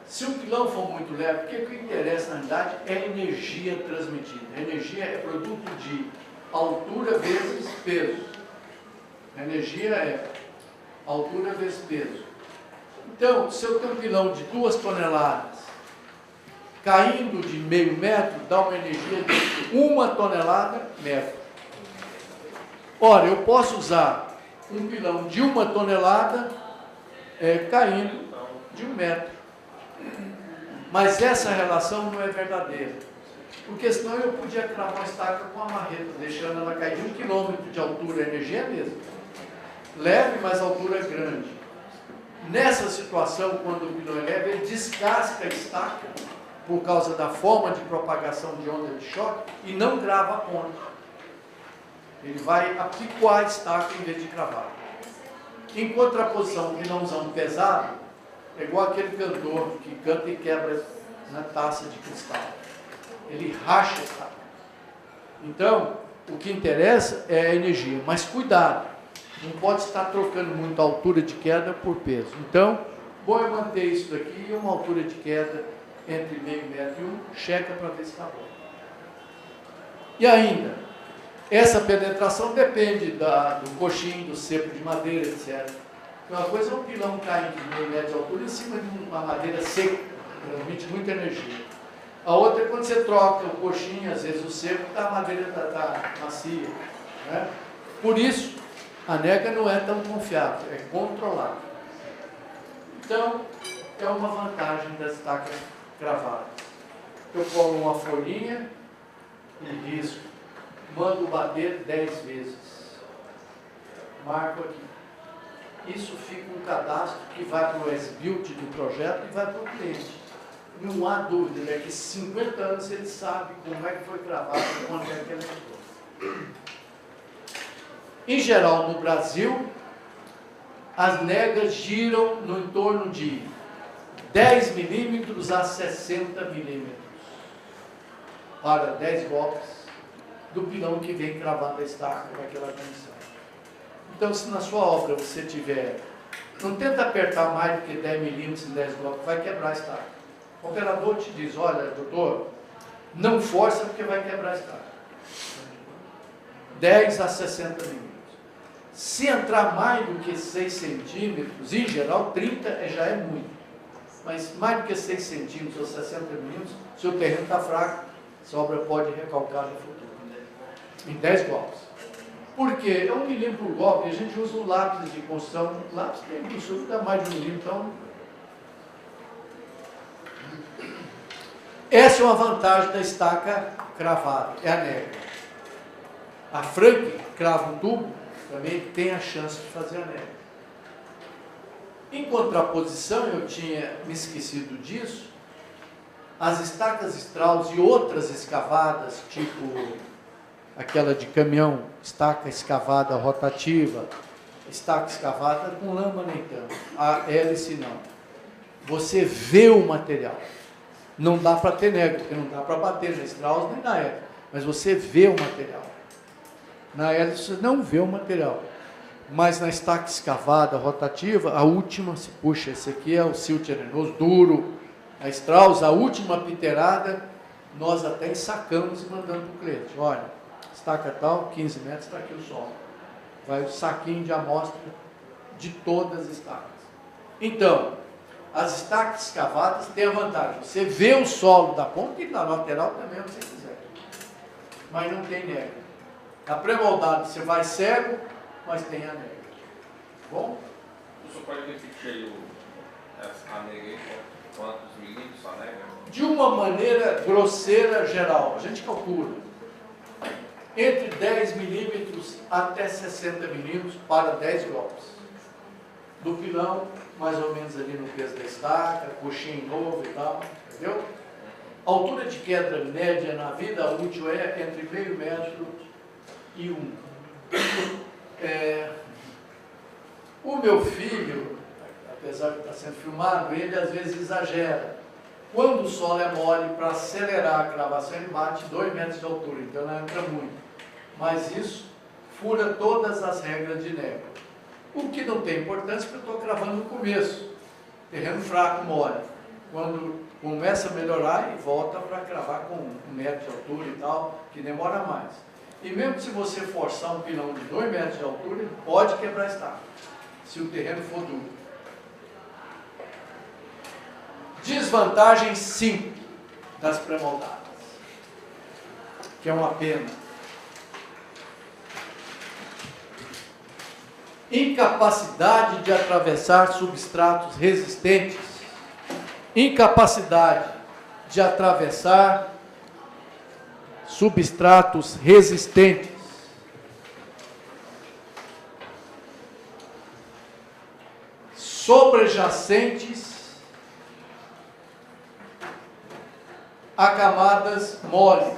Se o pilão for muito leve, o que interessa na realidade é a energia transmitida. A energia é produto de altura vezes peso. A energia é altura vezes peso. Então, se eu tenho um pilão de 2 toneladas, caindo de meio metro, dá uma energia de 1 tonelada metro. Ora, eu posso usar um pilão de 1 tonelada caindo de 1 metro. Mas essa relação não é verdadeira. Porque senão eu podia cravar uma estaca com a marreta, deixando ela cair de 1 quilômetro de altura, a energia é a mesma. Leve, mas a altura é grande. Nessa situação, quando o pilão é leve, ele descasca a estaca por causa da forma de propagação de onda de choque e não grava a ponta. Ele vai apicoar a estaca em vez de cravar. Em contraposição, o pilãozão pesado é igual aquele cantor que canta e quebra na taça de cristal. Ele racha a estaca. Então, o que interessa é a energia, mas cuidado, não pode estar trocando muito a altura de queda por peso. Então, bom é manter isso daqui e uma altura de queda entre meio metro e 1, checa para ver se está bom. E ainda, essa penetração depende do coxim, do cepo de madeira, etc. Uma coisa é um pilão caindo de meio metro de altura em cima de uma madeira seca, transmite muita energia. A outra é quando você troca o coxim, às vezes o cepo, a madeira está macia. Né? Por isso, a nega não é tão confiável, é controlada. Então, é uma vantagem das estacas cravadas. Eu colo uma folhinha e risco. Mando bater 10 vezes. Marco aqui. Isso fica um cadastro que vai para o S-Build do projeto e vai para o cliente. Não há dúvida, é que 50 anos ele sabe como é que foi gravado e quando é que ele entrou. Em geral, no Brasil, as negas giram no entorno de 10 milímetros a 60 milímetros para 10 golpes do pilão que vem cravando a estaca com aquela condição. Então, se na sua obra você tiver, não tenta apertar mais do que 10 milímetros em 10 golpes, vai quebrar a estaca. O operador te diz, olha, doutor, não força porque vai quebrar a estaca. 10 a 60 milímetros. Se entrar mais do que 6 centímetros, em geral 30 já é muito. Mas mais do que 6 centímetros ou 60 milímetros, se o terreno está fraco, a obra pode recalcar no futuro. Em 10 golpes. Por quê? É 1 milímetro por golpe, a gente usa o lápis de construção. O lápis tem grossura, dá mais de 1 milímetro, então... Essa é uma vantagem da estaca cravada, é a nega. A Frank crava um tubo, também tem a chance de fazer a nega. Em contraposição, eu tinha me esquecido disso, as estacas Strauss e outras escavadas, tipo aquela de caminhão, estaca escavada rotativa, estaca escavada com lâmina então, a hélice não. Você vê o material. Não dá para ter nega, porque não dá para bater na Strauss nem na hélice, mas você vê o material. Na hélice você não vê o material. Mas na estaca escavada rotativa, a última se puxa. Esse aqui é o silt arenoso, duro. A Strauss, a última piterada, nós até ensacamos e mandamos para o cliente. Olha, estaca tal, 15 metros, está aqui o solo. Vai o saquinho de amostra de todas as estacas. Então, as estacas escavadas têm a vantagem. Você vê o solo da ponta e na lateral também, se você quiser. Mas não tem nega. A pré-moldada você vai cego, mas tem a nega. Bom? O senhor pode repetir aí a nega aí, quantos milímetros a nega? De uma maneira grosseira geral, a gente calcula entre 10 milímetros até 60 milímetros para 10 golpes. Do pilão, mais ou menos ali no peso da estaca, coxinho novo e tal, entendeu? A altura de queda média na vida útil é entre meio metro e 1. O meu filho, apesar de estar sendo filmado, ele às vezes exagera. Quando o solo é mole, para acelerar a gravação, ele bate 2 metros de altura, então não entra muito. Mas isso fura todas as regras de nega. O que não tem importância, porque eu estou gravando no começo. Terreno fraco, mole. Quando começa a melhorar, e volta para gravar com 1 metro de altura e tal, que demora mais. E mesmo se você forçar um pilão de 2 metros de altura, ele pode quebrar a estaca. se o terreno for duro. Desvantagem 5 das pré-moldadas, que é uma pena. Incapacidade de atravessar substratos resistentes. Incapacidade de atravessar substratos resistentes. Sobrejacentes a camadas moles.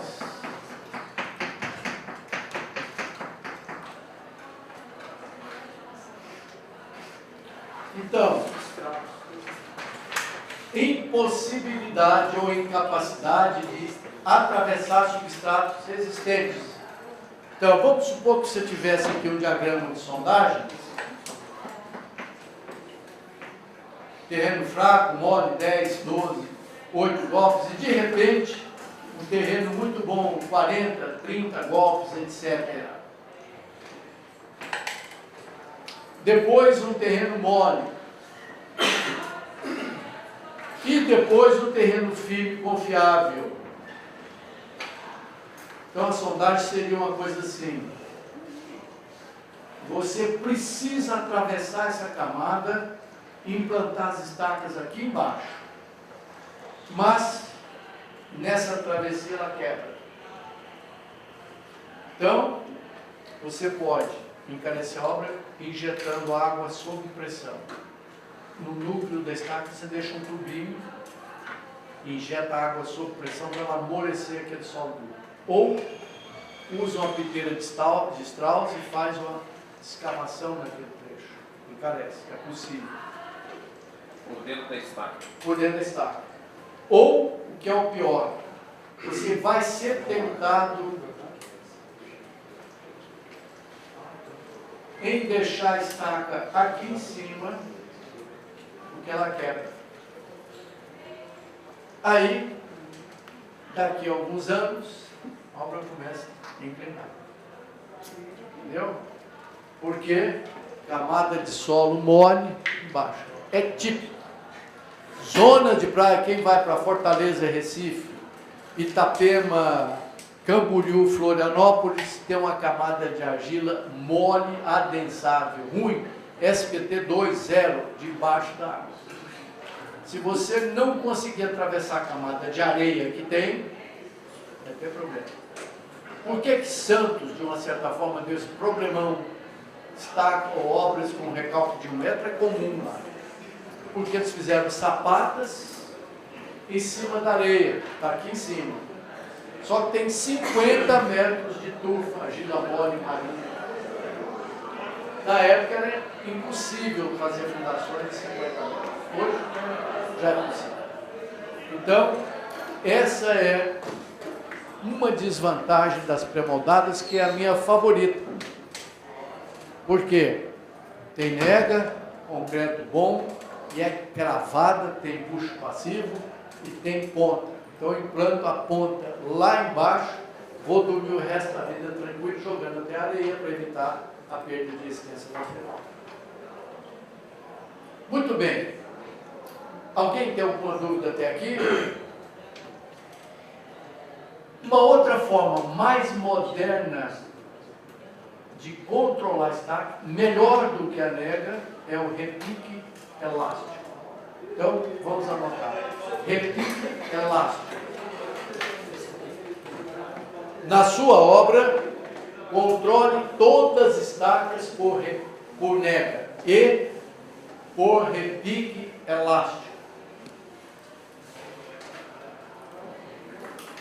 Então, impossibilidade ou incapacidade de atravessar substratos resistentes. Então, vamos supor que você tivesse aqui um diagrama de sondagem. Terreno fraco, mole, 10, 12, 8 golpes, e de repente, um terreno muito bom, 40, 30 golpes, etc. Depois um terreno mole. E depois um terreno firme, confiável. Então a sondagem seria uma coisa assim. Você precisa atravessar essa camada e implantar as estacas aqui embaixo. Mas nessa travessia ela quebra. Então, você pode encarecer a obra injetando água sob pressão. No núcleo da estaca você deixa um tubinho e injeta água sob pressão para ela amolecer aquele solo duro. Ou usa uma piteira de Strauss e faz uma escavação naquele trecho. Encarece, é possível. Por dentro da estaca. Por dentro da estaca. Ou, o que é o pior, você vai ser tentado em deixar a estaca aqui em cima, porque ela quebra. Aí, daqui a alguns anos, a obra começa a inclinar. Entendeu? Porque camada de solo mole embaixo. É típico. Zona de praia, quem vai para Fortaleza, Recife, Itapema, Camboriú, Florianópolis, tem uma camada de argila mole, adensável, ruim, SPT 2.0, debaixo da água. Se você não conseguir atravessar a camada de areia que tem, vai ter problema. Por que Santos, de uma certa forma, deu esse problemão? Estaca ou obras com recalque de 1 metro é comum lá. Porque eles fizeram sapatas em cima da areia, está aqui em cima. Só que tem 50 metros de tufa, argila mole marinha. Na época era impossível fazer fundações de 50 metros. Hoje já é possível. Então, essa é uma desvantagem das pré-moldadas, que é a minha favorita. Por quê? Tem nega, concreto bom, e é cravada, tem puxo passivo e tem ponta. Então eu implanto a ponta lá embaixo, vou dormir o resto da vida tranquilo, jogando até a areia para evitar a perda de resistência lateral. Muito bem. Alguém tem alguma dúvida até aqui? Uma outra forma mais moderna de controlar a estaca, melhor do que a nega, é o repique elástico. Então, vamos anotar. Repique elástico. Na sua obra, controle todas as estacas por nega e por repique elástico.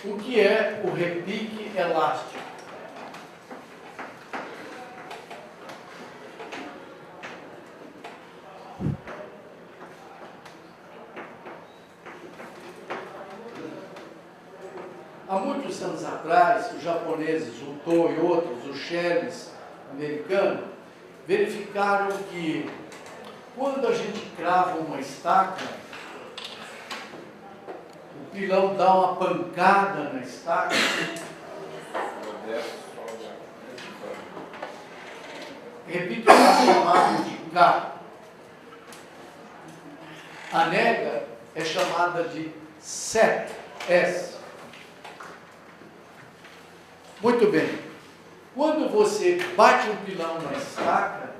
O que é o repique elástico? Há muitos anos atrás, os japoneses, o To e outros, os Shells americanos, verificaram que quando a gente crava uma estaca, o pilão dá uma pancada na estaca. Repito, é chamado de K. A nega é chamada de set, S. Muito bem. Quando você bate um pilão na estaca,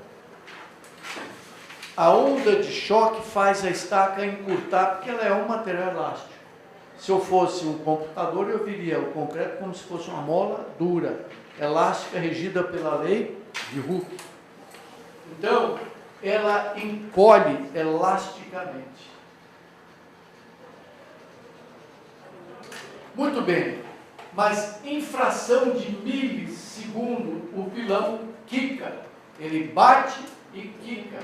a onda de choque faz a estaca encurtar, porque ela é um material elástico. Se eu fosse um computador, eu viria o concreto como se fosse uma mola dura, elástica, regida pela lei de Hooke. Então, ela encolhe elasticamente. Muito bem, mas em fração de milissegundo, o pilão quica. Ele bate e quica.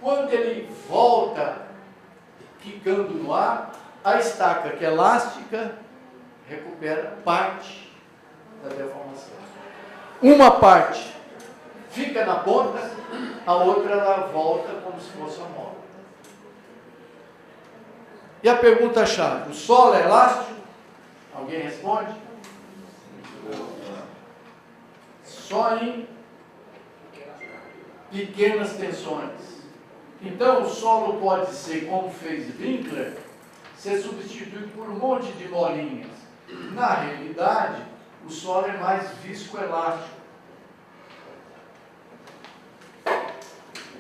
Quando ele volta quicando no ar, a estaca, que é elástica, recupera parte da deformação. Uma parte fica na ponta, a outra ela volta como se fosse uma mola. E a pergunta-chave: o solo é elástico? Alguém responde? Só em pequenas tensões. Então, o solo pode ser, como fez Winkler, ser substituído por um monte de molinhas. Na realidade, o solo é mais viscoelástico.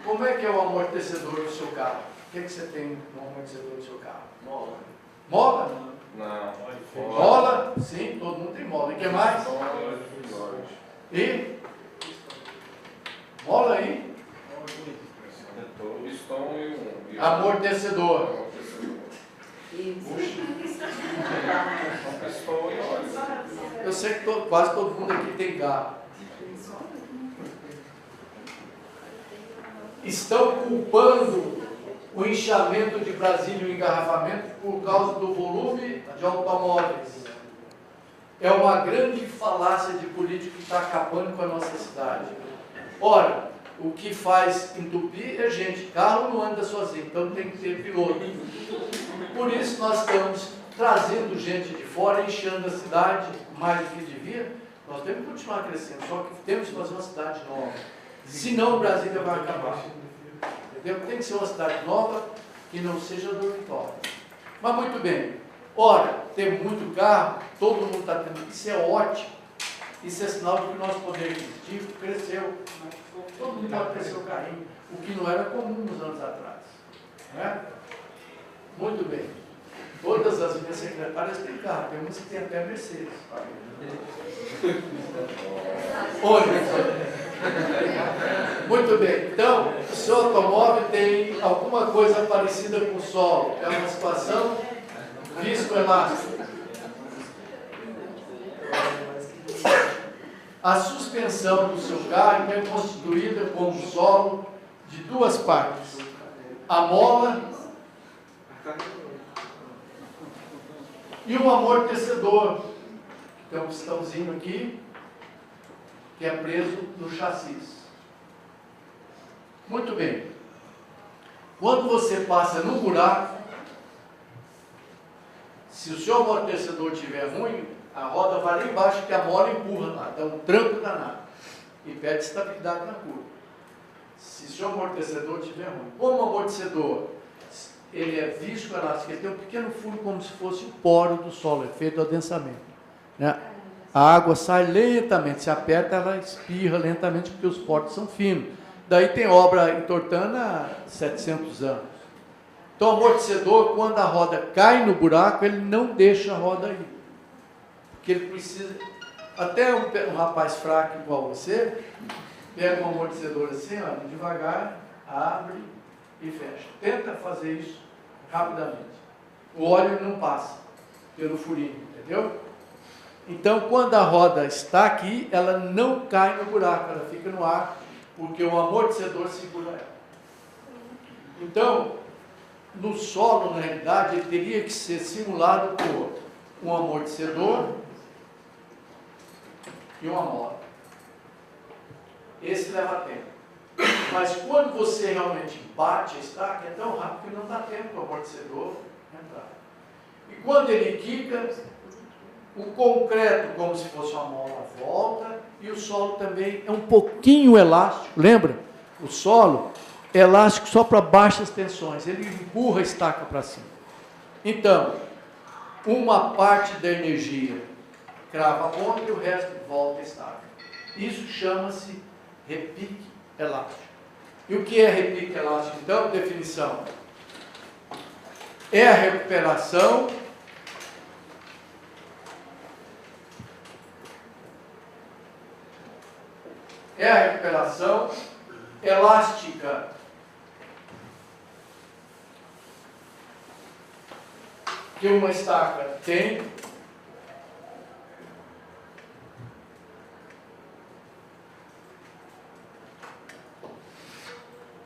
Como é que é o amortecedor do seu carro? O que você tem no amortecedor do seu carro? Mola. Mola? Não. Mola? Sim, todo mundo tem mola. E o que mais? E? Mola aí? Pistão e amortecedor. Puxa. Pistão e óleo. Eu sei que quase todo mundo aqui tem carro. Estão culpando o inchamento de Brasília e o engarrafamento por causa do volume de automóveis. É uma grande falácia de político que está acabando com a nossa cidade. Ora, o que faz entupir é gente. Carro não anda sozinho, então tem que ter piloto. Por isso nós estamos trazendo gente de fora, inchando a cidade mais do que devia. Nós temos que continuar crescendo, só que temos que fazer uma cidade nova. Senão Brasília vai acabar. Entendeu? Tem que ser uma cidade nova que não seja dormitório. Mas muito bem. Ora, tem muito carro, todo mundo está tendo. Isso é ótimo. Isso é sinal de que o nosso poder aquisitivo cresceu. Todo mundo pode ter seu carrinho, o que não era comum nos anos atrás. Né? Muito bem. Todas as minhas secretárias têm carro, tem umas que têm até Mercedes. Muito bem. Então, o seu automóvel tem alguma coisa parecida com o solo. É uma situação viscoelástica. A suspensão do seu carro é constituída como solo de duas partes. A mola e um amortecedor. Tem um pistãozinho aqui, que é preso no chassis. Muito bem. Quando você passa no buraco, se o seu amortecedor estiver ruim, a roda vai lá embaixo, que a mola empurra lá, dá um tranco danado e perde estabilidade na curva. Se o seu amortecedor estiver ruim, como o amortecedor ele é viscoelástico, ele tem um pequeno furo como se fosse o poro do solo, é feito adensamento. Né? A água sai lentamente, se aperta, ela espirra lentamente, porque os poros são finos. Daí tem obra entortando há 700 anos. Então, o amortecedor, quando a roda cai no buraco, ele não deixa a roda ir. Porque ele precisa... Até um rapaz fraco igual você, pega um amortecedor assim, ó, devagar, abre e fecha. Tenta fazer isso rapidamente. O óleo não passa pelo furinho, entendeu? Então, quando a roda está aqui, ela não cai no buraco, ela fica no ar, porque o amortecedor segura ela. Então, no solo, na realidade, ele teria que ser simulado por um amortecedor e uma mola. Esse leva tempo. Mas quando você realmente bate a estaca, é tão rápido que não dá tempo para o amortecedor entrar. E quando ele quica, o concreto, como se fosse uma mola, volta, e o solo também é um pouquinho elástico. Lembra? O solo, elástico só para baixas tensões, ele empurra a estaca para cima. Então, uma parte da energia crava a ponta e o resto volta a estaca. Isso chama-se repique elástico. E o que é repique elástico, então? Definição. É a recuperação elástica que uma estaca tem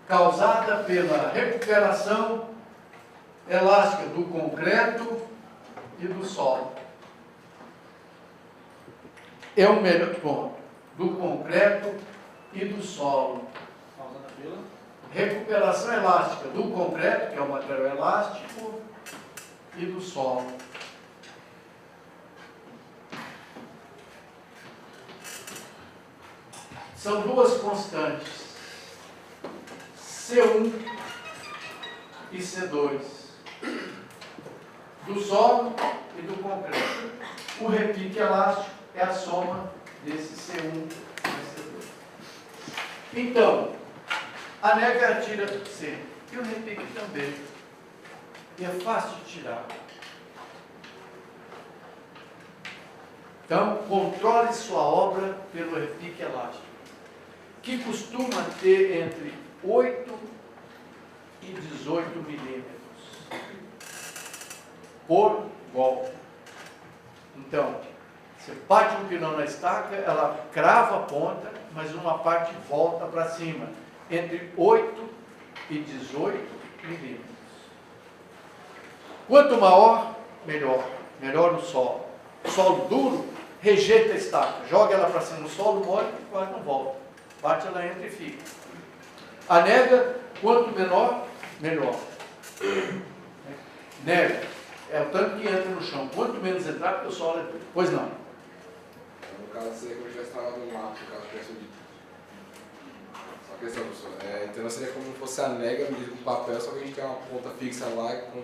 causada pela recuperação elástica do concreto e do solo. É o melhor ponto. Do concreto e do solo. Recuperação elástica do concreto, que é o material elástico, e do solo. São duas constantes, C1 e C2, do solo e do concreto. O repique elástico é a soma desse C1 e C2. Então, a nega tira C, e o repique também. E é fácil de tirar. Então, controle sua obra pelo repique elástico, que costuma ter entre 8 e 18 milímetros por golpe. Então, você bate um pilão na estaca, ela crava a ponta, mas uma parte volta para cima, entre 8 e 18 milímetros. Quanto maior, melhor. Melhor o solo. Solo duro, rejeita a estaca, joga ela para cima. O solo mole, quase não volta. Bate, ela entra e fica. A nega, quanto menor, melhor. Nega é o tanto que entra no chão. Quanto menos entrar, porque o solo é duro. Pois não. No caso, seria como se tivesse travado um mato, no caso, penso de... Só questão, professor. Então seria como se fosse a nega no papel, só que a gente tem uma ponta fixa lá com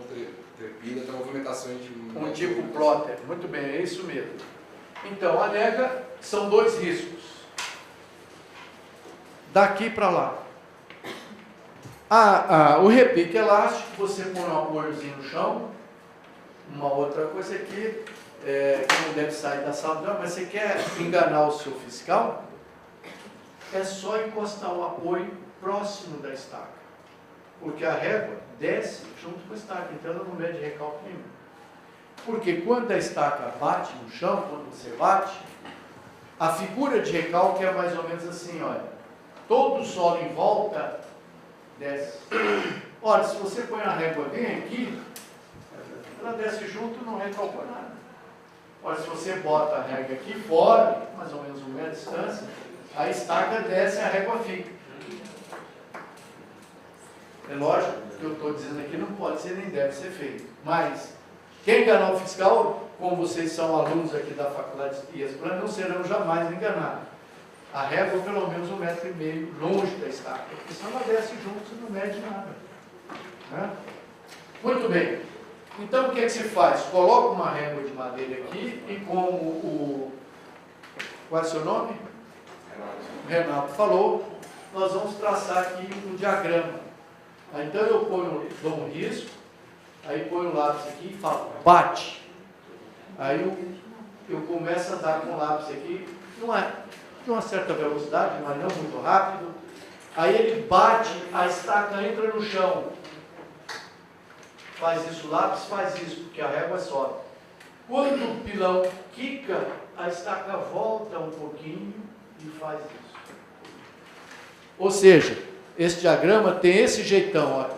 trepida, tem movimentações de... Um tipo plotter. Muito bem, é isso mesmo. Então, a nega são dois riscos. Daqui para lá. O repique elástico, você põe um apoiozinho no chão. Uma outra coisa aqui, que não deve sair da sala, não, mas você quer enganar o seu fiscal, é só encostar o apoio próximo da estaca. Porque a régua desce junto com a estaca, então ela não mede recalque nenhum. Porque quando a estaca bate no chão, quando você bate, a figura de recalque é mais ou menos assim, olha. Todo o solo em volta desce. Olha, se você põe a régua bem aqui, ela desce junto e não recalcou nada. Olha, se você bota a régua aqui fora, mais ou menos 1 metro de distância, a estaca desce e a régua fica. É lógico que eu estou dizendo aqui não pode ser nem deve ser feito. Mas, quem enganar o fiscal, como vocês são alunos aqui da Faculdade de Esplana, não serão jamais enganados. A régua pelo menos 1,5 metro longe da estaca, porque senão ela desce junto e não mede nada. Né? Muito bem. Então o que é que se faz? Coloca uma régua de madeira aqui e como qual é o seu nome? Renato falou, nós vamos traçar aqui um diagrama. Então eu dou um risco, aí ponho o lápis aqui e falo, bate. Aí eu começo a dar com o lápis aqui, não é de uma certa velocidade, mas não muito rápido. Aí ele bate, a estaca entra no chão. Faz isso, o lápis faz isso, porque a régua sobe. Quando o pilão quica, a estaca volta um pouquinho e faz isso. Ou seja, esse diagrama tem esse jeitão, olha.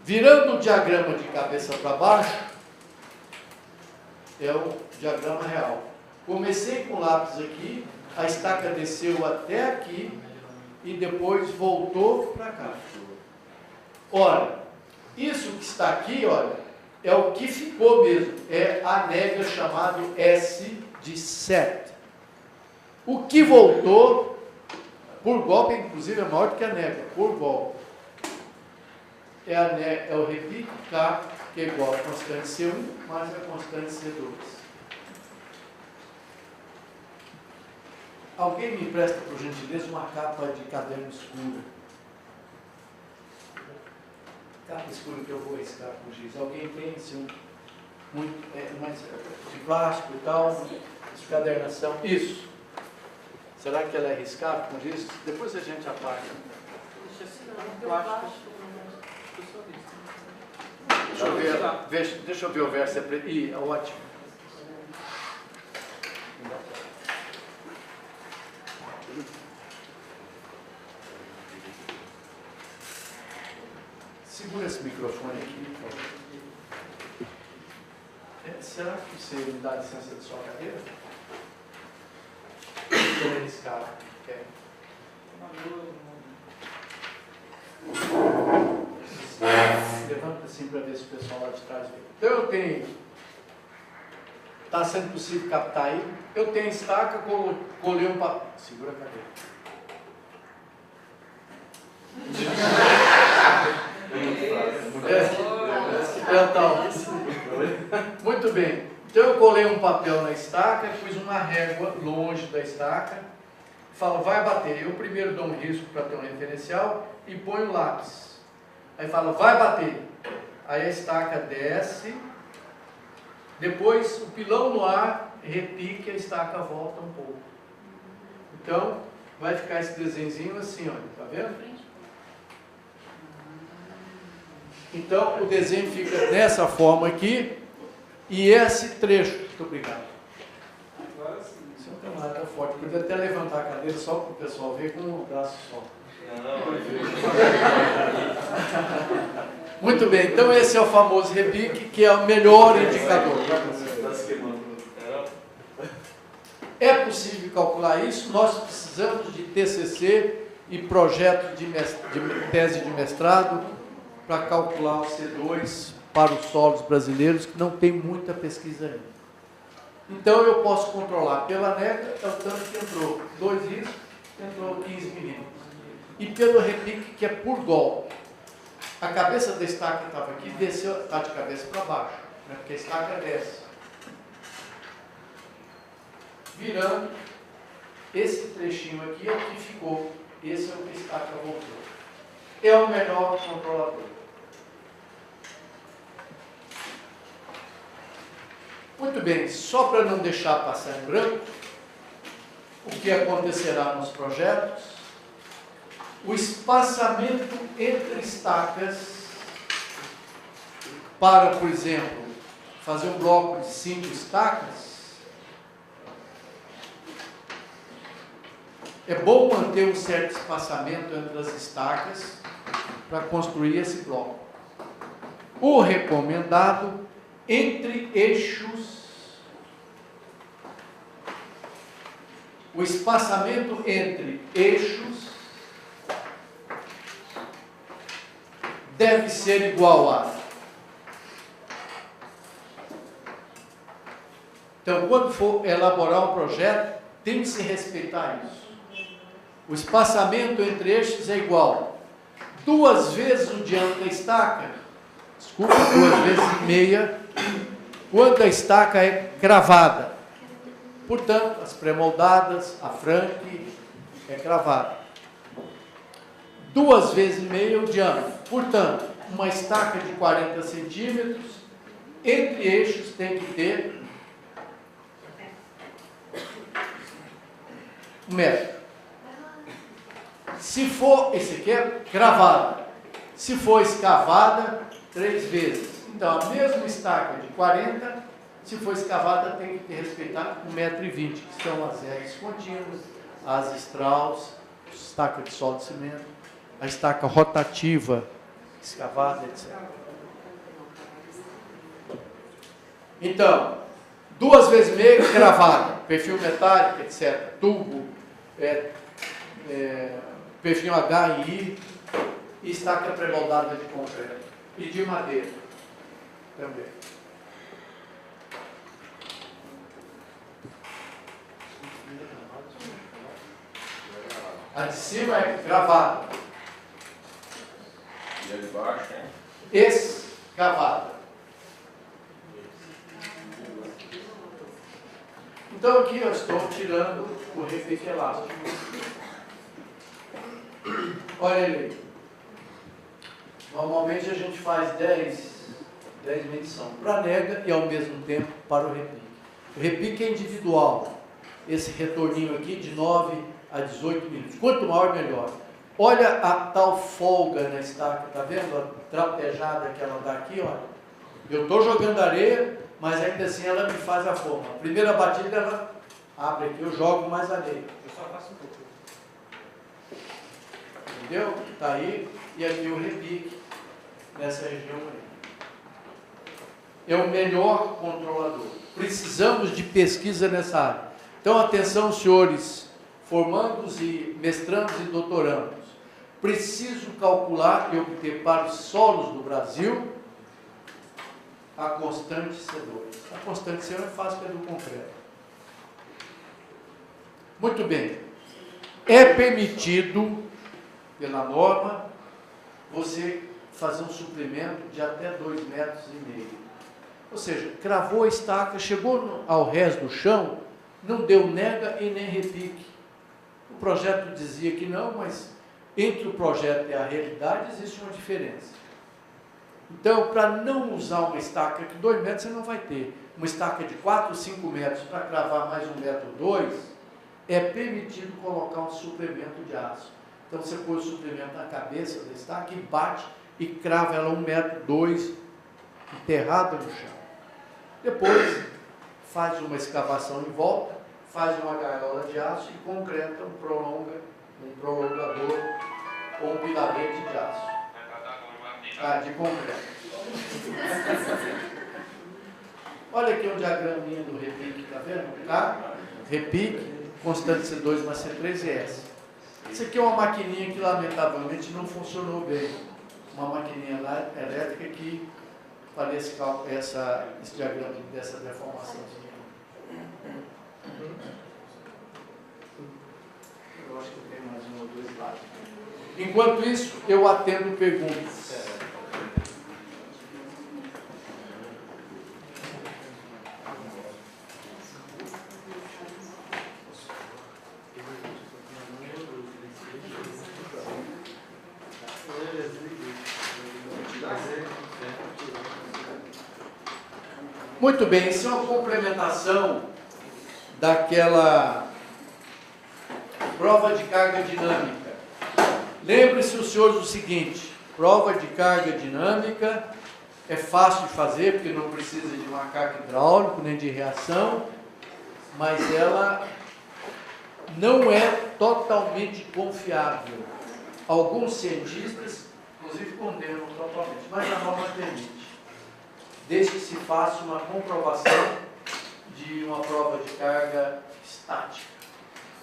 Virando o diagrama de cabeça para baixo, é o diagrama real. Comecei com o lápis aqui, a estaca desceu até aqui e depois voltou para cá. Olha, isso que está aqui, olha, é o que ficou mesmo. É a nega chamado S de set. O que voltou por golpe, inclusive, é maior do que a nega, por golpe. É o repique K, que é igual a constante C1 mais a constante C2. Alguém me empresta, por gentileza, uma capa de caderno escura? Capa escura que eu vou riscar com giz. Alguém tem assim, mais de plástico e tal, escadernação? Isso. Será que ela é riscável com giz? Depois a gente apaga. Deixa eu ver o verso. Ih, ótimo. Segura esse microfone aqui, por favor. Será que você me dá licença de sua cadeira? Vou arriscar. Levanta assim para ver se o pessoal lá de trás vê. Então eu tenho. Está sendo possível captar aí. Eu tenho estaca, colei um papel. Segura a cadeira. Muito bem. Então eu colei um papel na estaca, pus uma régua longe da estaca, falo, vai bater. Eu primeiro dou um risco para ter um referencial e ponho o lápis. Aí falo, vai bater. Aí a estaca desce, depois o pilão no ar, repique, a estaca volta um pouco. Então, vai ficar esse desenhozinho assim, olha, tá vendo? Então, o desenho fica dessa forma aqui, e esse trecho. Muito obrigado. Esse é um camarada forte. Podia até levantar a cadeira só para o pessoal ver com um braço só. Muito bem, então esse é o famoso repique, que é o melhor indicador. É possível calcular isso? Nós precisamos de TCC e projeto de tese de mestrado para calcular o C2 para os solos brasileiros, que não tem muita pesquisa ainda. Então eu posso controlar pela nega, é o tanto que entrou 2 riscos, entrou 15 milímetros. E pelo repique, que é por golpe. A cabeça da estaca estava aqui, desceu, está de cabeça para baixo, né, porque a estaca desce. Virando, esse trechinho aqui é o que ficou, esse é o que a estaca voltou. É o melhor controlador. Muito bem, só para não deixar passar em branco, o que acontecerá nos projetos, o espaçamento entre estacas para, por exemplo, fazer um bloco de 5 estacas, é bom manter um certo espaçamento entre as estacas para construir esse bloco. O recomendado, entre eixos, o espaçamento entre eixos deve ser igual a... Então, quando for elaborar um projeto, tem que se respeitar isso. O espaçamento entre eixos é igual 2 vezes o diâmetro da estaca, desculpa, 2 vezes e meia, quando a estaca é cravada. Portanto, as pré-moldadas, a franque, é cravada. 2 vezes e meia o diâmetro. Portanto, uma estaca de 40 centímetros, entre eixos tem que ter 1 metro. Se for, esse aqui é cravada. Se for escavada, 3 vezes. Então, a mesma estaca de 40, se for escavada, tem que respeitar 1,20 m, que são as egas contínuas, as Strauss, estaca de solo de cimento, a estaca rotativa, escavada, etc. Então, 2 vezes meio cravada, perfil metálico, etc. Tubo, perfil HI e estaca pré-moldada de concreto. E de madeira também. A de cima é gravada. E a de baixo, hein? Escavada. Então aqui eu estou tirando o repique elástico. Olha ele aí. Normalmente a gente faz 10 medições para a nega e ao mesmo tempo para o repique. O repique é individual. Esse retorninho aqui de 9 a 18 minutos. Quanto maior, melhor. Olha a tal folga na estaca, tá vendo? A trapejada que ela dá aqui, olha. Eu estou jogando areia, mas ainda assim ela me faz a forma. A primeira batida ela abre aqui, eu jogo mais areia. Eu só faço um pouco. Entendeu? Está aí, e aqui o repique nessa região aí. É o melhor controlador. Precisamos de pesquisa nessa área. Então, atenção, senhores formandos e mestrandos e doutorandos. Preciso calcular e obter para os solos do Brasil a constante C2. A constante C1 é fácil, que é do concreto. Muito bem. É permitido, pela norma, você fazer um suplemento de até 2,5 metros. Ou seja, cravou a estaca, chegou ao rés do chão, não deu nega e nem repique. O projeto dizia que não, mas entre o projeto e a realidade existe uma diferença. Então, para não usar uma estaca de 2 metros, você não vai ter. Uma estaca de 4 ou 5 metros para cravar mais 1,2 metro, é permitido colocar um suplemento de aço. Então, você põe o suplemento na cabeça da estaca e bate e crava ela 1,2 metro, enterrada no chão. Depois, faz uma escavação em volta, faz uma gaiola de aço e concreta um prolongador ou um pilarete de aço. De concreto. Olha aqui um diagraminha do repique, está vendo? Tá? Repique, constante C2 mais C3 e S. Isso aqui é uma maquininha que lamentavelmente não funcionou bem. Uma maquininha elétrica que parece esse diagrama dessa deformação. Eu acho que tem mais um ou dois lados. Enquanto isso, eu atendo perguntas. Muito bem, isso é uma complementação daquela prova de carga dinâmica. Lembre-se os senhores do seguinte, prova de carga dinâmica é fácil de fazer, porque não precisa de macaco hidráulico, nem de reação, mas ela não é totalmente confiável. Alguns cientistas, inclusive, condenam totalmente, mas a norma permite. Desde que se faça uma comprovação de uma prova de carga estática.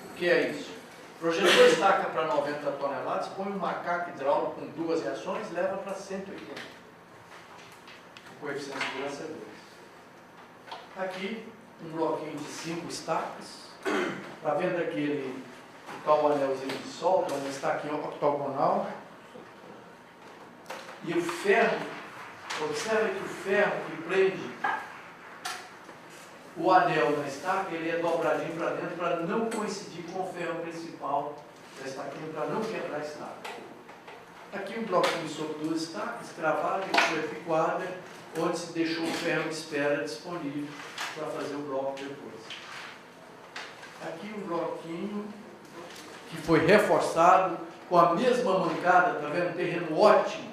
O que é isso? Projetou estaca para 90 toneladas, põe um macaco hidráulico com 2 reações, leva para 180. O coeficiente de segurança é 2. Aqui, um bloquinho de 5 estacas. Está vendo aquele tal anelzinho de solda, uma estaquinha octogonal. E o ferro, observe que o ferro que prende o anel na estaca, ele é dobradinho para dentro para não coincidir com o ferro principal da estaquinha, para não quebrar a estaca. Aqui um bloquinho sobre 2 estacas, cravado em curva quadra, onde se deixou o ferro de espera disponível para fazer o bloco depois. Aqui um bloquinho que foi reforçado com a mesma mancada, está vendo? Um terreno ótimo,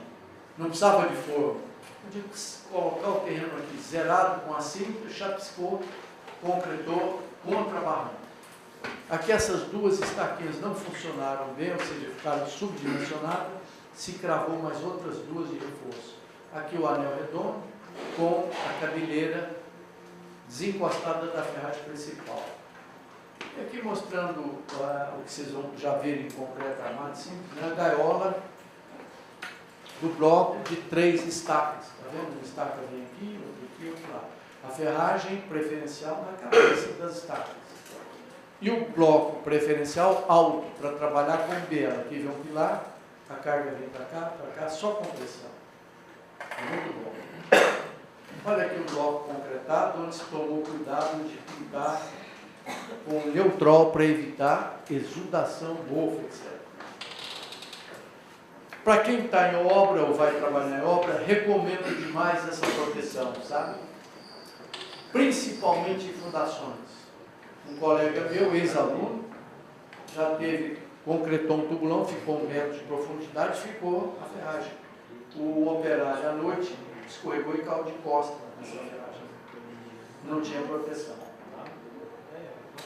não precisava de forno. Podia colocar o terreno aqui zerado com a simples, chapiscou, concretou, contrabarrando. Aqui essas 2 estaquinhas não funcionaram bem, ou seja, ficaram subdimensionadas, se cravou mais outras 2 de reforço. Aqui o anel redondo com a cabeleira desencostada da ferragem principal. E aqui mostrando o que vocês vão já ver em concreto armado, simples, né? A gaiola do bloco de 3 estacas. Está vendo? Uma estaca vem aqui, outra lá. A ferragem preferencial na cabeça das estacas. E o bloco preferencial alto, para trabalhar com biela. Aqui vem um pilar, a carga vem para cá, só compressão. Muito bom. Olha aqui o bloco concretado, onde se tomou cuidado de pintar com neutrol para evitar exudação, mofo, etc. Para quem está em obra ou vai trabalhar em obra, recomendo demais essa proteção, sabe? Principalmente em fundações. Um colega meu, ex-aluno, já teve, concretou um tubulão, ficou 1 metro de profundidade, ficou a ferragem. O operário à noite escorregou e caiu de costa nessa ferragem. Não tinha proteção.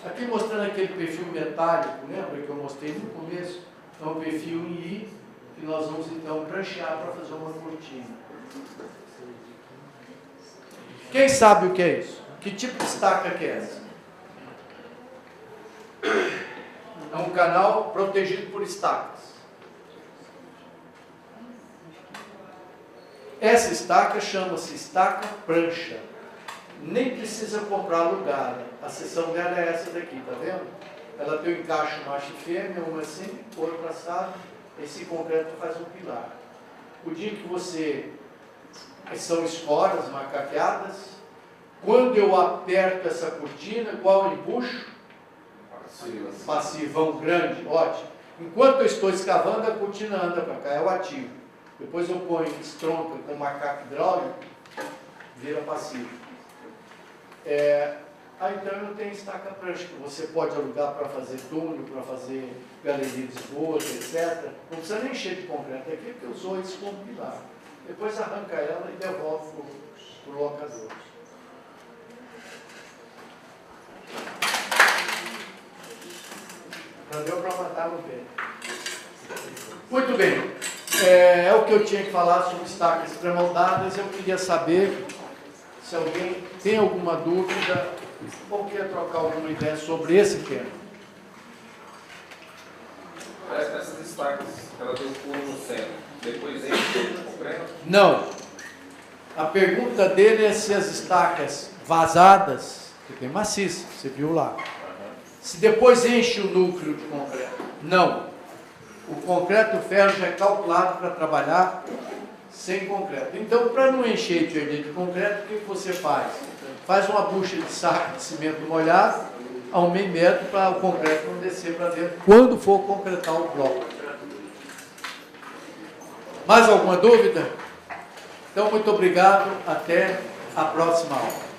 Aqui mostrando aquele perfil metálico, lembra que eu mostrei no começo? É um perfil em I, que nós vamos então pranchear para fazer uma cortina. Quem sabe o que é isso? Que tipo de estaca que é essa? É um canal protegido por estacas. Essa estaca chama-se estaca prancha. Nem precisa comprar alugada. A seção dela é essa daqui, tá vendo? Ela tem um encaixe macho e fêmea, uma assim, outra assado. Esse concreto faz um pilar. O dia que você... São esporas macaqueadas. Quando eu aperto essa cortina, qual eu empuxo? Passivão grande, ótimo. Enquanto eu estou escavando, a cortina anda para cá, é o ativo. Depois eu ponho estronca com macaco hidráulico, vira passivo. Então eu tenho estaca prancha, que você pode alugar para fazer túnel, para fazer galeria de esgoto, etc. Não precisa nem encher de concreto aqui, porque eu usou isso como pilar. Depois arranca ela e devolve para o locador. Não deu para matar no pé. Muito bem. É o que eu tinha que falar sobre estacas pré-moldadas. Eu queria saber se alguém tem alguma dúvida ou quer trocar alguma ideia sobre esse tema. Essas estacas, ela tem um furo no centro. Depois enche o concreto? Não. A pergunta dele é se as estacas vazadas, que tem maciça, você viu lá. Se depois enche o núcleo de concreto. Não. O concreto, o ferro já é calculado para trabalhar sem concreto. Então, para não encher de perder de concreto, o que você faz? Faz uma bucha de saco de cimento molhado a 1,5 metro para o concreto não descer para dentro quando for concretar o bloco. Mais alguma dúvida? Então, muito obrigado. Até a próxima aula.